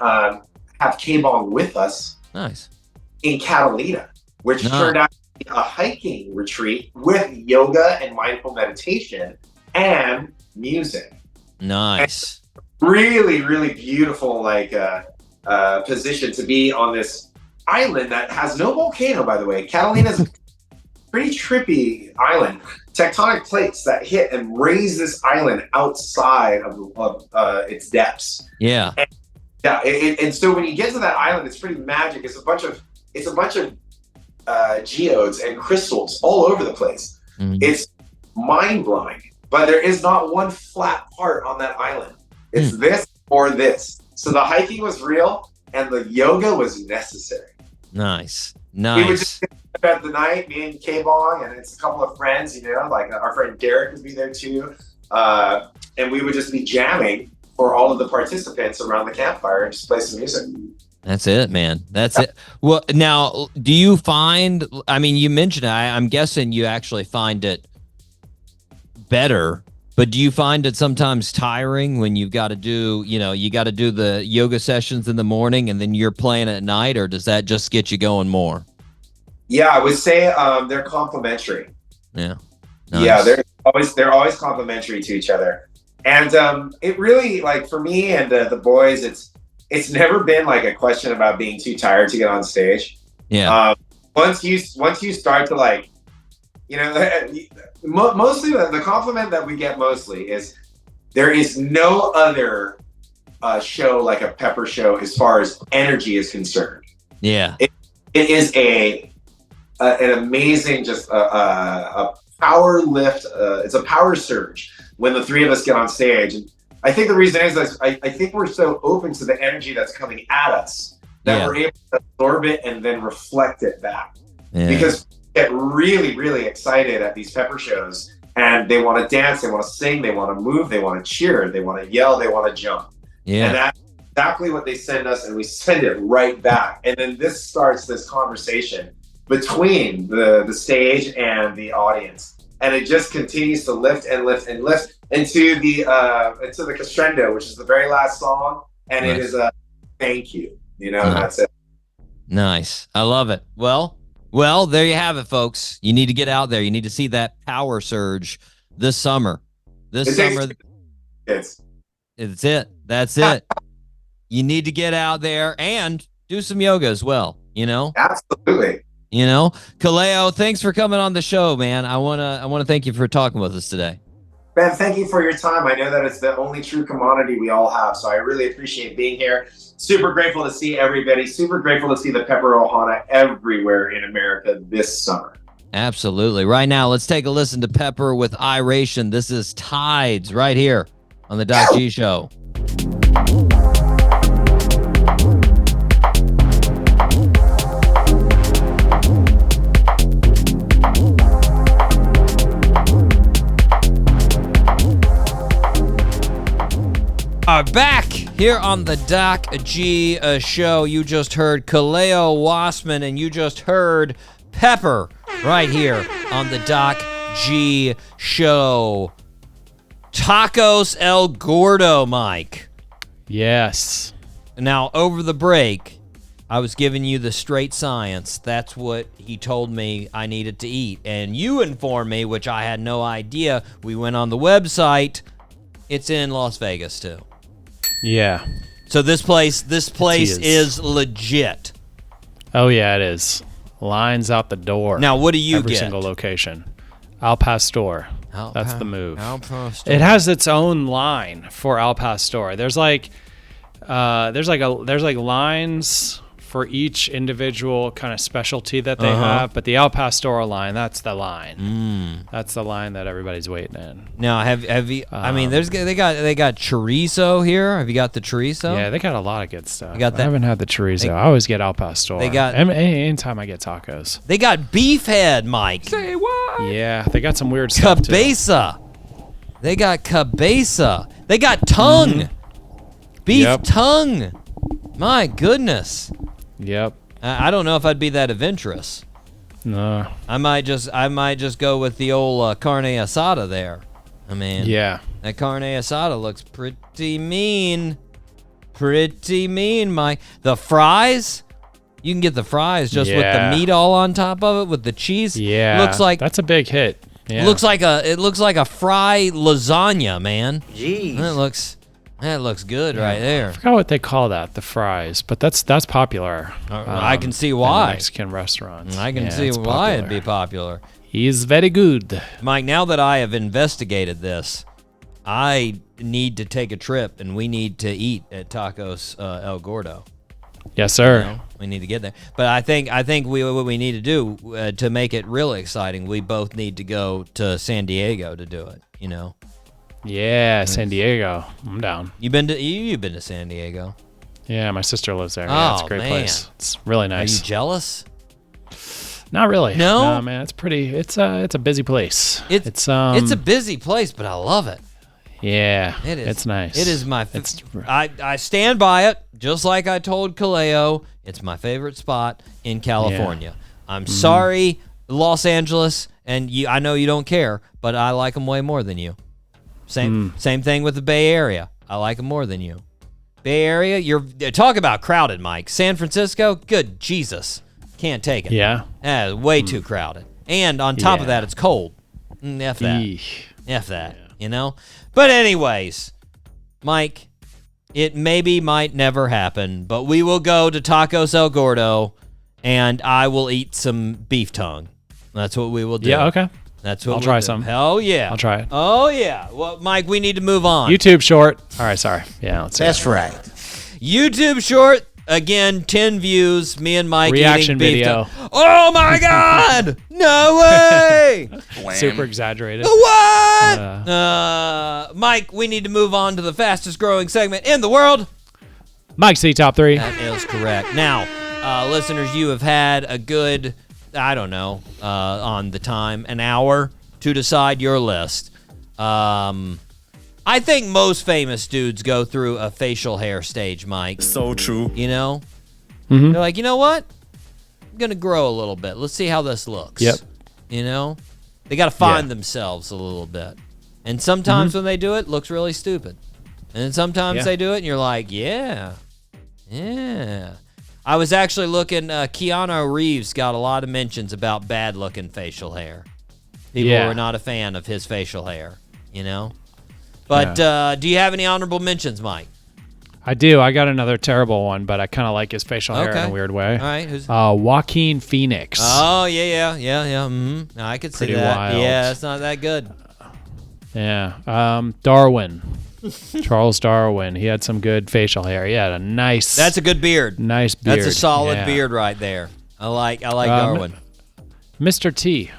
have K-Bong with us. Nice. In Catalina, which turned out to be a hiking retreat with yoga and mindful meditation and music. Nice. And really, really beautiful, position to be on this island that has no volcano, by the way. Catalina's a pretty trippy island. Tectonic plates that hit and raise this island outside of its depths. Yeah. And so when you get to that island, it's pretty magic. It's a bunch of geodes and crystals all over the place. It's mind-blowing, but there is not one flat part on that island. It's this or this. So the hiking was real and the yoga was necessary. Nice. We would just spend the night, me and K-Bong, and it's a couple of friends, like our friend Derek would be there too. And we would just be jamming for all of the participants around the campfire and just play some music. That's it, man. That's it. Well, now, do you find, you mentioned it, I'm guessing you actually find it better, but do you find it sometimes tiring when you've got to do, you got to do the yoga sessions in the morning and then you're playing at night, or does that just get you going more? Yeah, I would say they're complementary. Yeah. Nice. Yeah, they're always complementary to each other. And it really, for me and the boys, it's never been like a question about being too tired to get on stage. Yeah. Once you start to mostly the compliment that we get mostly is there is no other show like a Pepper show as far as energy is concerned. Yeah. It is an amazing, just a power lift. It's a power surge when the three of us get on stage. And I think the reason is I think we're so open to the energy that's coming at us that we're able to absorb it and then reflect it back. Yeah. Because we get really, really excited at these Pepper shows and they want to dance, they want to sing, they want to move, they want to cheer, they want to yell, they want to jump. Yeah. And that's exactly what they send us, and we send it right back. And then this starts this conversation between the stage and the audience. And it just continues to lift and lift and lift into the crescendo, which is the very last song. And It is a thank you, and that's it. Nice. I love it. Well, there you have it, folks. You need to get out there. You need to see that power surge this summer. This summer, it's it. That's it. You need to get out there and do some yoga as well, you know? Absolutely. You know? Kaleo, thanks for coming on the show, man. I wanna thank you for talking with us today. Ben, thank you for your time. I know that it's the only true commodity we all have, so I really appreciate being here. Super grateful to see everybody. Super grateful to see the Pepper Ohana everywhere in America this summer. Absolutely. Right now, let's take a listen to Pepper with Iration. This is Tides right here on the Doc G Show. Back here on the Doc G Show. You just heard Kaleo Wassman, and you just heard Pepper right here on the Doc G Show. Tacos El Gordo, Mike. Yes. Now, over the break, I was giving you the straight science. That's what he told me I needed to eat. And you informed me, which I had no idea. We went on the website. It's in Las Vegas, too. Yeah. So this place is legit. Oh, yeah, it is. Lines out the door. Now, what do you Every get? single location. Al Pastor. That's the move. Al Pastor. It has its own line for Al Pastor. There's like lines for each individual kind of specialty that they have, but the Al Pastor line, that's the line. That's the line that everybody's waiting in. Now, have you? I mean, they got chorizo here. Have you got the chorizo? Yeah, they got a lot of good stuff. I haven't had the chorizo. I always get Al Pastor. They got anytime I get tacos. They got beef head, Mike. Say what? Yeah, they got some weird stuff Cabeza. They got cabeza. They got tongue. Beef tongue. My goodness. Yep. I don't know if I'd be that adventurous. No. I might just go with the old carne asada there. I mean, yeah, that carne asada looks pretty mean. Pretty mean, Mike. The fries, you can get the fries just with the meat all on top of it with the cheese. Yeah, looks like that's a big hit. Yeah. It looks like a fry lasagna, man. Jeez. That looks good right there. I forgot what they call that, the fries, but that's popular. I can see why. In Mexican restaurants. I can see why it'd be popular. He's very good. Mike, now that I have investigated this, I need to take a trip, and we need to eat at Tacos El Gordo. Yes, sir. You know, we need to get there. But I think what we need to do to make it really exciting, we both need to go to San Diego to do it, you know? Yeah, San Diego. I'm down. You've been to San Diego? Yeah, my sister lives there. Yeah, it's a great place. It's really nice. Are you jealous? Not really. No, man. It's pretty. It's a busy place. It's a busy place, but I love it. Yeah, it is. It's nice. It is my. I stand by it. Just like I told Kaleo, it's my favorite spot in California. Yeah. I'm sorry, Los Angeles, and you. I know you don't care, but I like them way more than you. Same thing with the Bay Area. I like them more than you. Bay Area, you're talk about crowded, Mike. San Francisco, good Jesus, can't take it. Yeah, way too crowded. And on top of that, it's cold. F that. F that. Yeah. You know. But anyways, Mike, it might never happen, but we will go to Tacos El Gordo, and I will eat some beef tongue. That's what we will do. Yeah. Okay. That's what I'll try some. Hell yeah. I'll try it. Oh yeah. Well, Mike, we need to move on. YouTube short. All right, sorry. Yeah, let's see. That's right. YouTube short, again, 10 views. Me and Mike reaction eating beef video. Oh my God! No way! Super exaggerated. What? Mike, we need to move on to the fastest growing segment in the world. Mike's the top 3. That is correct. Now, listeners, you have had a good, I don't know, on the time, an hour to decide your list. I think most famous dudes go through a facial hair stage, Mike. So true. You know? Mm-hmm. They're like, you know what? I'm going to grow a little bit. Let's see how this looks. Yep. You know? They got to find themselves a little bit. And sometimes when they do it, it looks really stupid. And then sometimes they do it, and you're like, yeah. I was actually looking, Keanu Reeves got a lot of mentions about bad-looking facial hair. People were not a fan of his facial hair, you know? But do you have any honorable mentions, Mike? I do. I got another terrible one, but I kind of like his facial hair in a weird way. All right. Who's Joaquin Phoenix. Oh, yeah. Mm-hmm. I could see Pretty that. wild. Yeah, it's not that good. Yeah. Darwin. Charles Darwin. He had some good facial hair. He had a nice... That's a good beard. Nice beard. That's a solid beard right there. I like Darwin. Mr. T.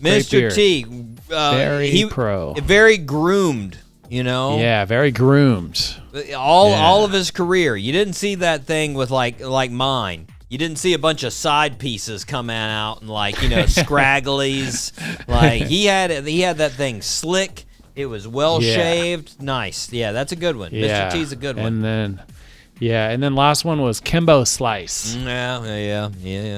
Mr. T. Very pro. Very groomed, you know? Yeah, very groomed. All of his career. You didn't see that thing with like mine. You didn't see a bunch of side pieces coming out and scragglies. Like he had that thing slick. It was well shaved. Nice. Yeah, that's a good one. Yeah. Mr. T's a good one. And then last one was Kimbo Slice. Yeah.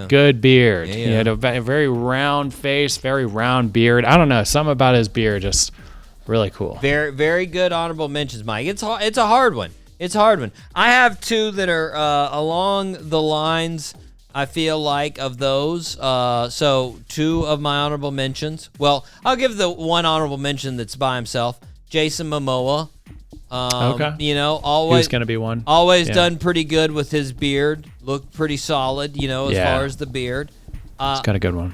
Good beard. Yeah. He had a very round face, very round beard. I don't know, something about his beard just really cool. Very, very good honorable mentions, Mike. It's a hard one. I have two that are along the lines, I feel like, of those. So two of my honorable mentions. Well, I'll give the one honorable mention that's by himself. Jason Momoa. Okay. You know, always He's gonna be one. Always done pretty good with his beard. Looked pretty solid, you know, as far as the beard. He's got a good one.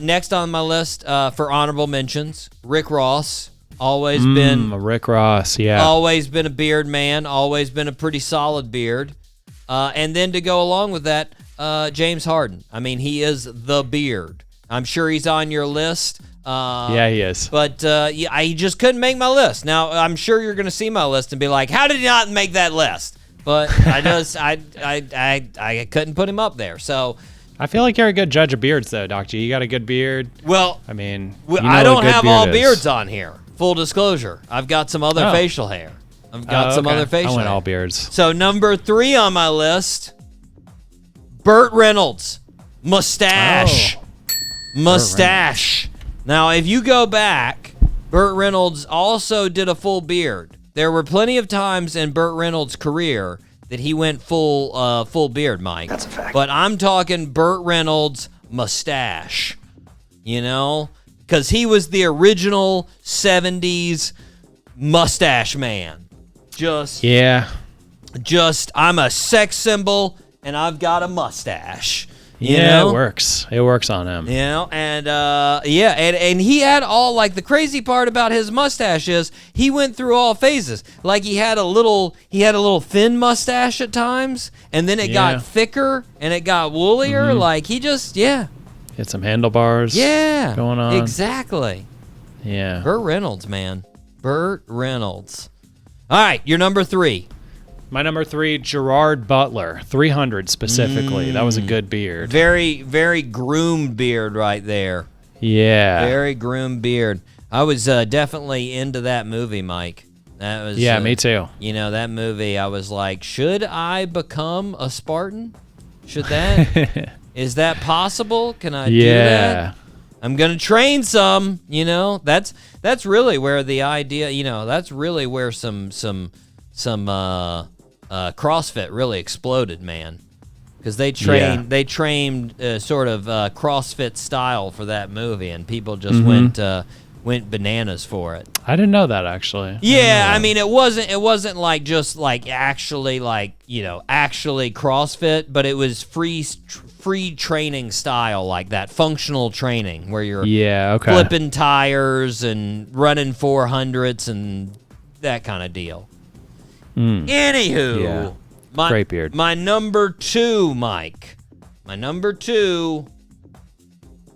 Next on my list for honorable mentions, Rick Ross. Always been Rick Ross, yeah. Always been a beard man. Always been a pretty solid beard. And then to go along with that, James Harden. I mean, he is the beard. I'm sure he's on your list. Yeah, he is. But I just couldn't make my list. Now, I'm sure you're going to see my list and be like, how did he not make that list? But I couldn't put him up there. So I feel like you're a good judge of beards, though, Doc G. You got a good beard. Well, I mean, I don't have all beards on here. Full disclosure. I've got some other facial hair. I've got some other facial hair. I went all beards. So number 3 on my list, Burt Reynolds. Mustache. Mustache. Now, if you go back, Burt Reynolds also did a full beard. There were plenty of times in Burt Reynolds' career that he went full beard, Mike. That's a fact. But I'm talking Burt Reynolds mustache, you know? Because he was the original 70s mustache man. I'm a sex symbol, and I've got a mustache. You know? It works. It works on him. You know, and and he had all, like, the crazy part about his mustache is he went through all phases. Like he had a little thin mustache at times, and then it got thicker and it got woolier. Mm-hmm. Like he just Get some handlebars. Going on. Exactly. Yeah. Burt Reynolds, man. Burt Reynolds. All right, your number 3. My number 3, Gerard Butler, 300 specifically. That was a good beard. Very, very groomed beard right there. Yeah. Very groomed beard. I was definitely into that movie, Mike. That was me too. You know, that movie, I was like, should I become a Spartan? Should that? Is that possible? Can I do that? I'm gonna train some. You know, that's really where the idea. You know, that's really where some CrossFit really exploded, man. Because they trained sort of CrossFit style for that movie, and people just went bananas for it. I didn't know that, actually. Yeah, I mean, it wasn't like just like actually CrossFit, but it was free training style, like that functional training where you're flipping tires and running 400s and that kind of deal. Anywho, great beard. My number 2, Mike. My number 2,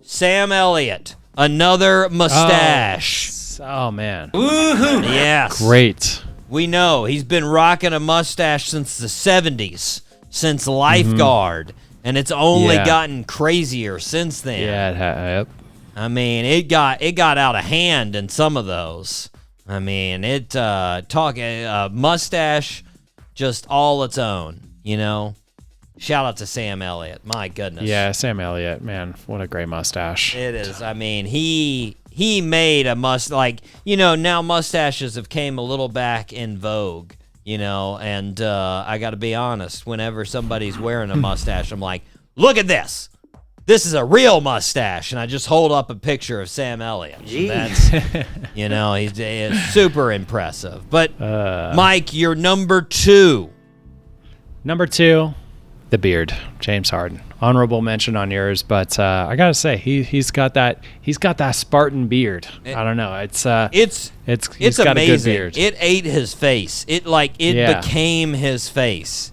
Sam Elliott. Another mustache. Oh man. Woohoo! Yes. Great. We know he's been rocking a mustache since the 70s, since Lifeguard, and it's only gotten crazier since then. Yeah, yep. I mean, it got out of hand in some of those. I mean, mustache, just all its own, you know? Shout out to Sam Elliott. My goodness. Yeah, Sam Elliott, man, what a great mustache. It is. I mean, he made a now mustaches have came a little back in vogue, you know, and I got to be honest, whenever somebody's wearing a mustache, I'm like, look at this. this is a real mustache, and I just hold up a picture of Sam Elliott. That's, he's super impressive. But Mike, you're number 2. Number 2, the beard, James Harden. Honorable mention on yours, but I gotta say he's got that Spartan beard. I don't know. It's he's got amazing. A good beard. It ate his face. It became his face.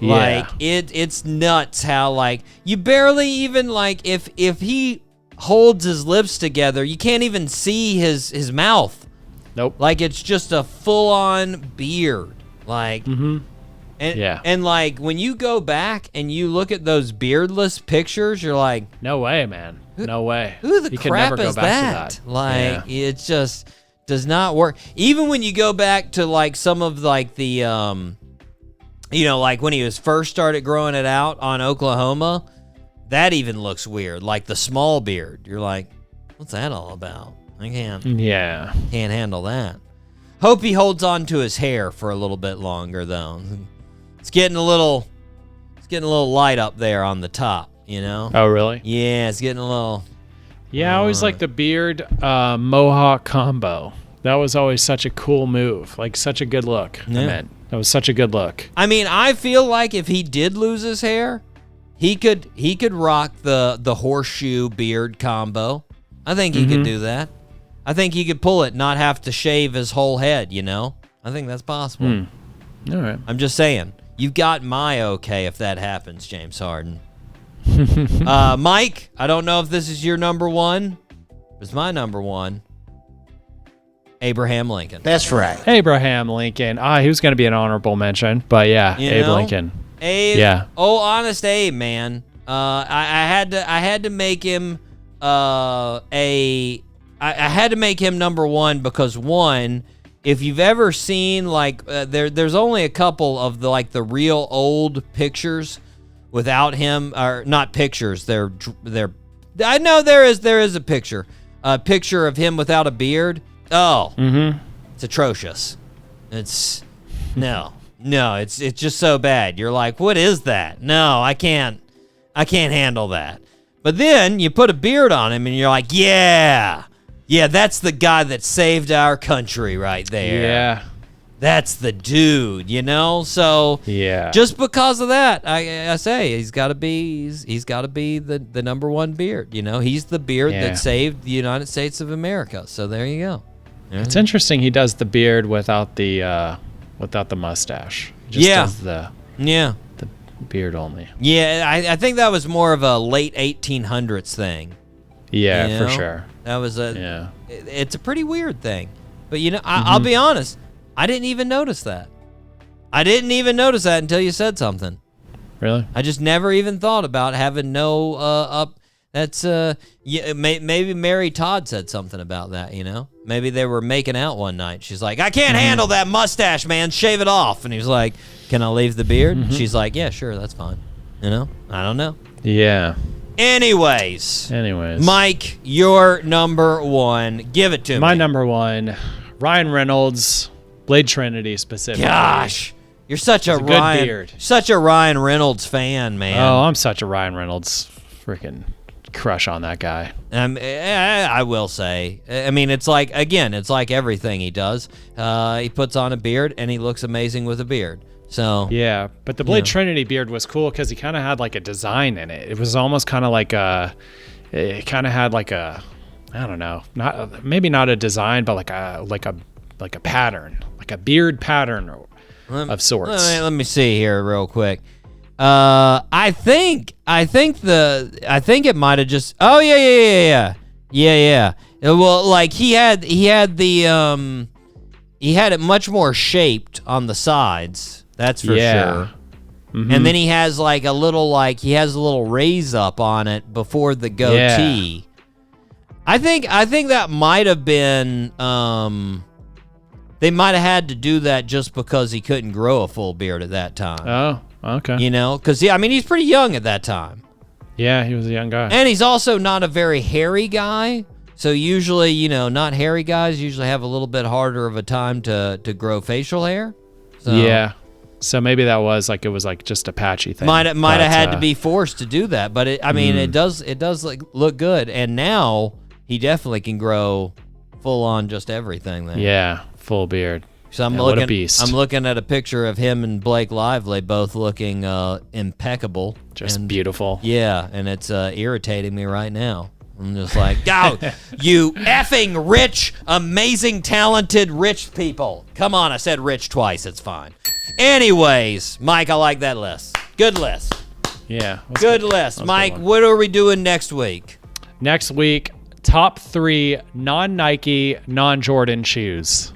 Like it's nuts how like you barely even like if he holds his lips together, you can't even see his mouth. Nope. Like it's just a full on beard. Like And like when you go back and you look at those beardless pictures, you're like, no way, man. No way. Who the you crap could never is go back that? to that. Like it just does not work. Even when you go back to like some of like the like when he was first started growing it out on Oklahoma, that even looks weird. Like the small beard. You're like, what's that all about? I can't handle that. Hope he holds on to his hair for a little bit longer though. It's getting a little light up there on the top, you know? Oh, really? Yeah, it's getting a little. Yeah, I always like the beard mohawk combo. That was always such a cool move. Like such a good look. Yeah. That was such a good look. I mean, I feel like if he did lose his hair, he could rock the horseshoe beard combo. I think he could do that. I think he could pull it, not have to shave his whole head, you know? I think that's possible. All right. I'm just saying. You've got my okay if that happens, James Harden. Mike, I don't know if this is your number 1. It's my number 1. Abraham Lincoln. That's right. Abraham Lincoln. He was going to be an honorable mention, but yeah, Abe Lincoln. Abe. Yeah. Oh, honest Abe, man. I had to make him I had to make him number 1 because one, if you've ever seen like there's only a couple of the real old pictures without him, or not pictures. They're I know there is a picture of him without a beard. Oh, it's atrocious. It's it's just so bad. You're like, what is that? No, I can't handle that. But then you put a beard on him and you're like, yeah, that's the guy that saved our country right there. Yeah. That's the dude, you know? So yeah, just because of that, I say he's got to be the number 1 beard, you know? He's the beard that saved the United States of America. So there you go. It's interesting he does the beard without the mustache. He just does the beard only. Yeah, I think that was more of a late 1800s thing. Yeah, you for know? sure. That was it's a pretty weird thing. But you know, I'll be honest, I didn't even notice that. I didn't even notice that until you said something. Really? I just never even thought about having no up. That's maybe Mary Todd said something about that, you know? Maybe they were making out one night. She's like, I can't handle that mustache, man. Shave it off. And he was like, can I leave the beard? She's like, yeah, sure, that's fine. You know? I don't know. Yeah. Anyways. Anyways. Mike, your number one. Give it to me. My number one, Ryan Reynolds, Blade Trinity specifically. Gosh. You're such a Ryan Reynolds fan, man. Oh, I'm such a Ryan Reynolds freaking crush on that guy. I will say, I mean, it's like everything he does. He puts on a beard and he looks amazing with a beard. So yeah, but the Blade Trinity beard was cool because he kind of had like a design in it. It was almost kind of like it kind of had like a, I don't know, maybe not a design, but like a pattern, like a beard pattern of sorts. Let me see here real quick. I think it might have just. Oh yeah. Well, like he had it much more shaped on the sides. That's for sure. Mm-hmm. And then he has like a little raise up on it before the goatee. Yeah. I think that might have been. They might have had to do that just because he couldn't grow a full beard at that time. Oh. Okay. You know, because he's pretty young at that time. Yeah, he was a young guy. And he's also not a very hairy guy. So usually, not hairy guys usually have a little bit harder of a time to grow facial hair. So. Yeah. So maybe that was like, it was like just a patchy thing. Might have had to be forced to do that, but it does like look good, and now he definitely can grow full on just everything there. Yeah, full beard. So what a beast. I'm looking at a picture of him and Blake Lively both looking impeccable. Just beautiful. Yeah, and it's irritating me right now. I'm just like, go, you effing rich, amazing, talented, rich people. Come on, I said rich twice. It's fine. Anyways, Mike, I like that list. Good list. Yeah. Good list. Mike, what are we doing next week? Next week, top 3 non-Nike, non-Jordan shoes.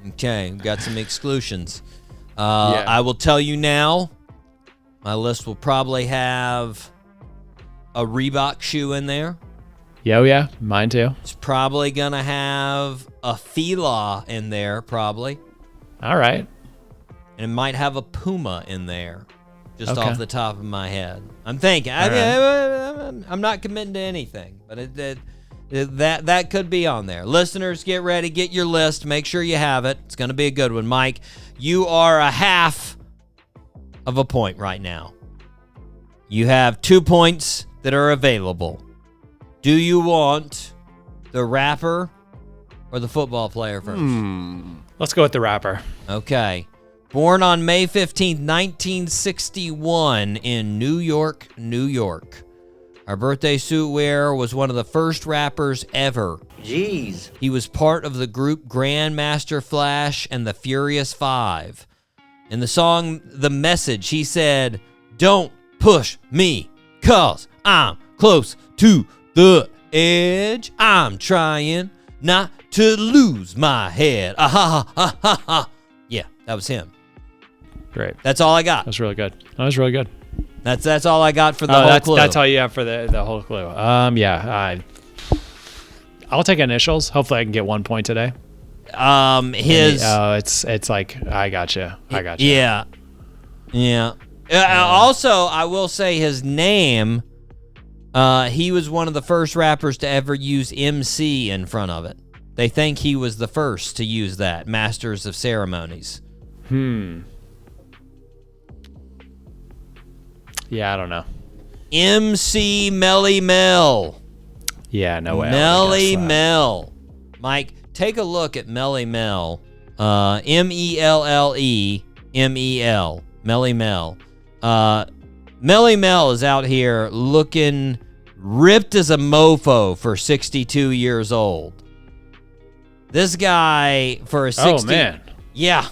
Okay, we've got some exclusions. Yeah. I will tell you now, my list will probably have a Reebok shoe in there. Yeah, mine too. It's probably going to have a Fila in there, probably. All right. And it might have a Puma in there, just Okay. off the top of my head. I'm thinking. I'm not committing to anything, but that could be on there. Listeners, get ready. Get your list. Make sure you have it. It's going to be a good one. Mike, you are a half of a point right now. You have 2 points that are available. Do you want the rapper or the football player first? Let's go with the rapper. Okay. Born on May 15th, 1961 in New York, New York. Our birthday suit wearer was one of the first rappers ever. Jeez. He was part of the group Grandmaster Flash and the Furious Five. In the song The Message, he said, "Don't push me, 'cause I'm close to the edge. I'm trying not to lose my head. Ah ha ha ha ha." Yeah, that was him. Great. That's all I got. That was really good. That's all I got for the whole clue. That's all you have for the whole clue. I'll take initials. Hopefully I can get 1 point today. It's like I gotcha. Yeah. Also, I will say his name. He was one of the first rappers to ever use MC in front of it. They think he was the first to use that. Masters of Ceremonies. Yeah, I don't know. MC Melly Mel. Yeah, no way. Melly Mel. Mike, take a look at Melly Mel. M-E-L-L-E-M-E-L. Melly Mel. Melly Mel is out here looking ripped as a mofo for 62 years old. This guy, for a 60... Oh, man. Yeah.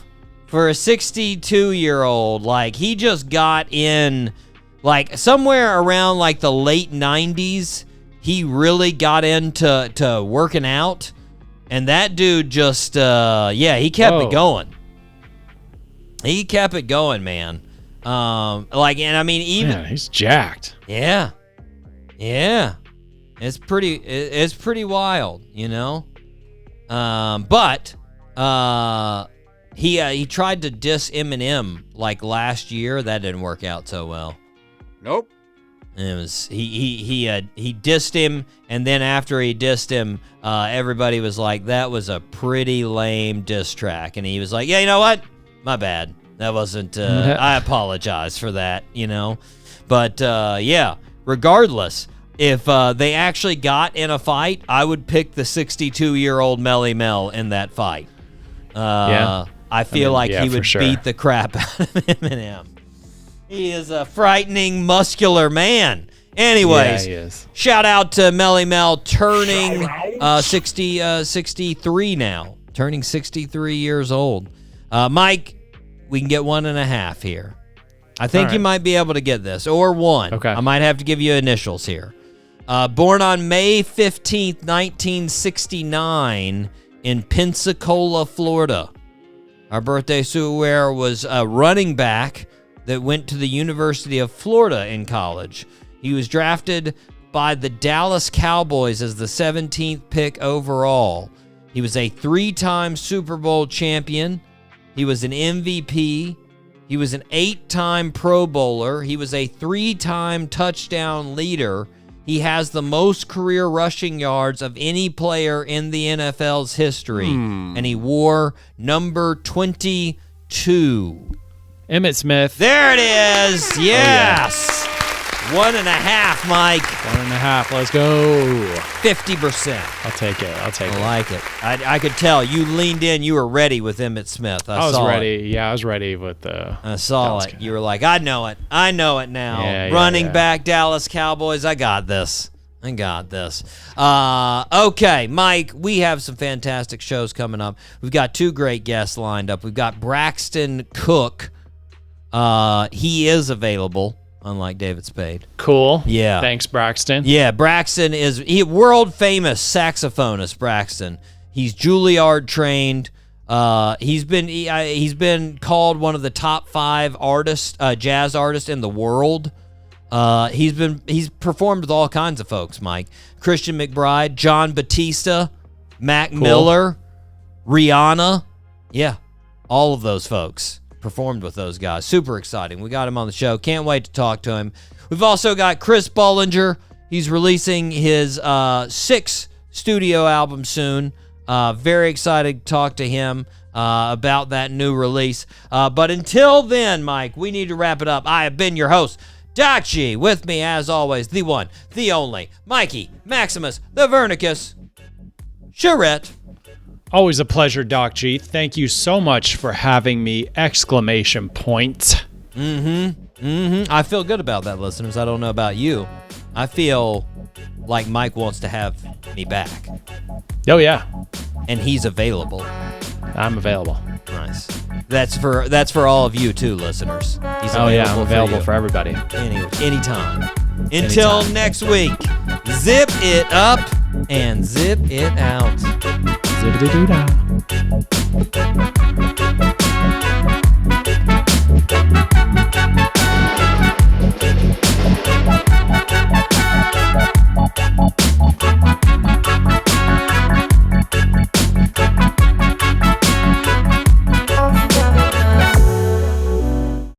For a 62-year-old, like, he just got in... Like, somewhere around, like, the late 90s, he really got into working out. And that dude just, he kept it going. He kept it going, man. And I mean, even... Man, he's jacked. Yeah. It's pretty wild, you know? But he tried to diss Eminem, like, last year. That didn't work out so well. Nope. It was he dissed him, and then after he dissed him, everybody was like, "That was a pretty lame diss track," and he was like, "Yeah, you know what? My bad. That wasn't. I apologize for that. You know." But regardless, if they actually got in a fight, I would pick the 62-year-old Melly Mel in that fight. I feel like he would beat the crap out of Eminem. He is a frightening, muscular man. Anyways, he is. Shout out to Melly Mel, turning 63 now. Turning 63 years old. Mike, we can get 1.5 here. I think you might be able to get this. Or 1. Okay. I might have to give you initials here. Born on May 15th, 1969 in Pensacola, Florida. Our birthday suit wearer was a running back that went to the University of Florida in college. He was drafted by the Dallas Cowboys as the 17th pick overall. He was a 3-time Super Bowl champion. He was an MVP. He was an 8-time Pro Bowler. He was a 3-time touchdown leader. He has the most career rushing yards of any player in the NFL's history. And he wore number 22. Emmett Smith. There it is. Yes. 1.5, Mike. 1.5. Let's go. 50%. I'll take it. I like it. I could tell you leaned in. You were ready with Emmett Smith. I was saw ready. It. Yeah, I was ready with the. I saw it. You were like, I know it. I know it now. Running back, Dallas Cowboys. I got this. Okay, Mike, we have some fantastic shows coming up. We've got 2 great guests lined up. We've got Braxton Cook. He is available. Unlike David Spade. Cool. Yeah. Thanks, Braxton. Yeah, Braxton is world famous saxophonist. Braxton. He's Juilliard trained. He's been called one of the top 5 jazz artists in the world. He's performed with all kinds of folks. Mike, Christian McBride, John Batista, Mac Miller, Rihanna. Yeah, all of those folks. Performed with those guys. Super exciting. We got him on the show. Can't wait to talk to him. We've also got Chris Bollinger. He's releasing his 6th studio album soon. Very excited to talk to him about that new release. But until then, Mike, we need to wrap it up. I have been your host, Doc G. With me, as always, the one, the only, Mikey Maximus, the Vernicus, Charette. Always a pleasure, Doc G. Thank you so much for having me! I feel good about that, listeners. I don't know about you. I feel like Mike wants to have me back. Oh, yeah. And he's available. I'm available. Nice. That's for all of you, too, listeners. He's I'm available for everybody. Anytime. Until next week, zip it up and zip it out. Zippity-doo-dah.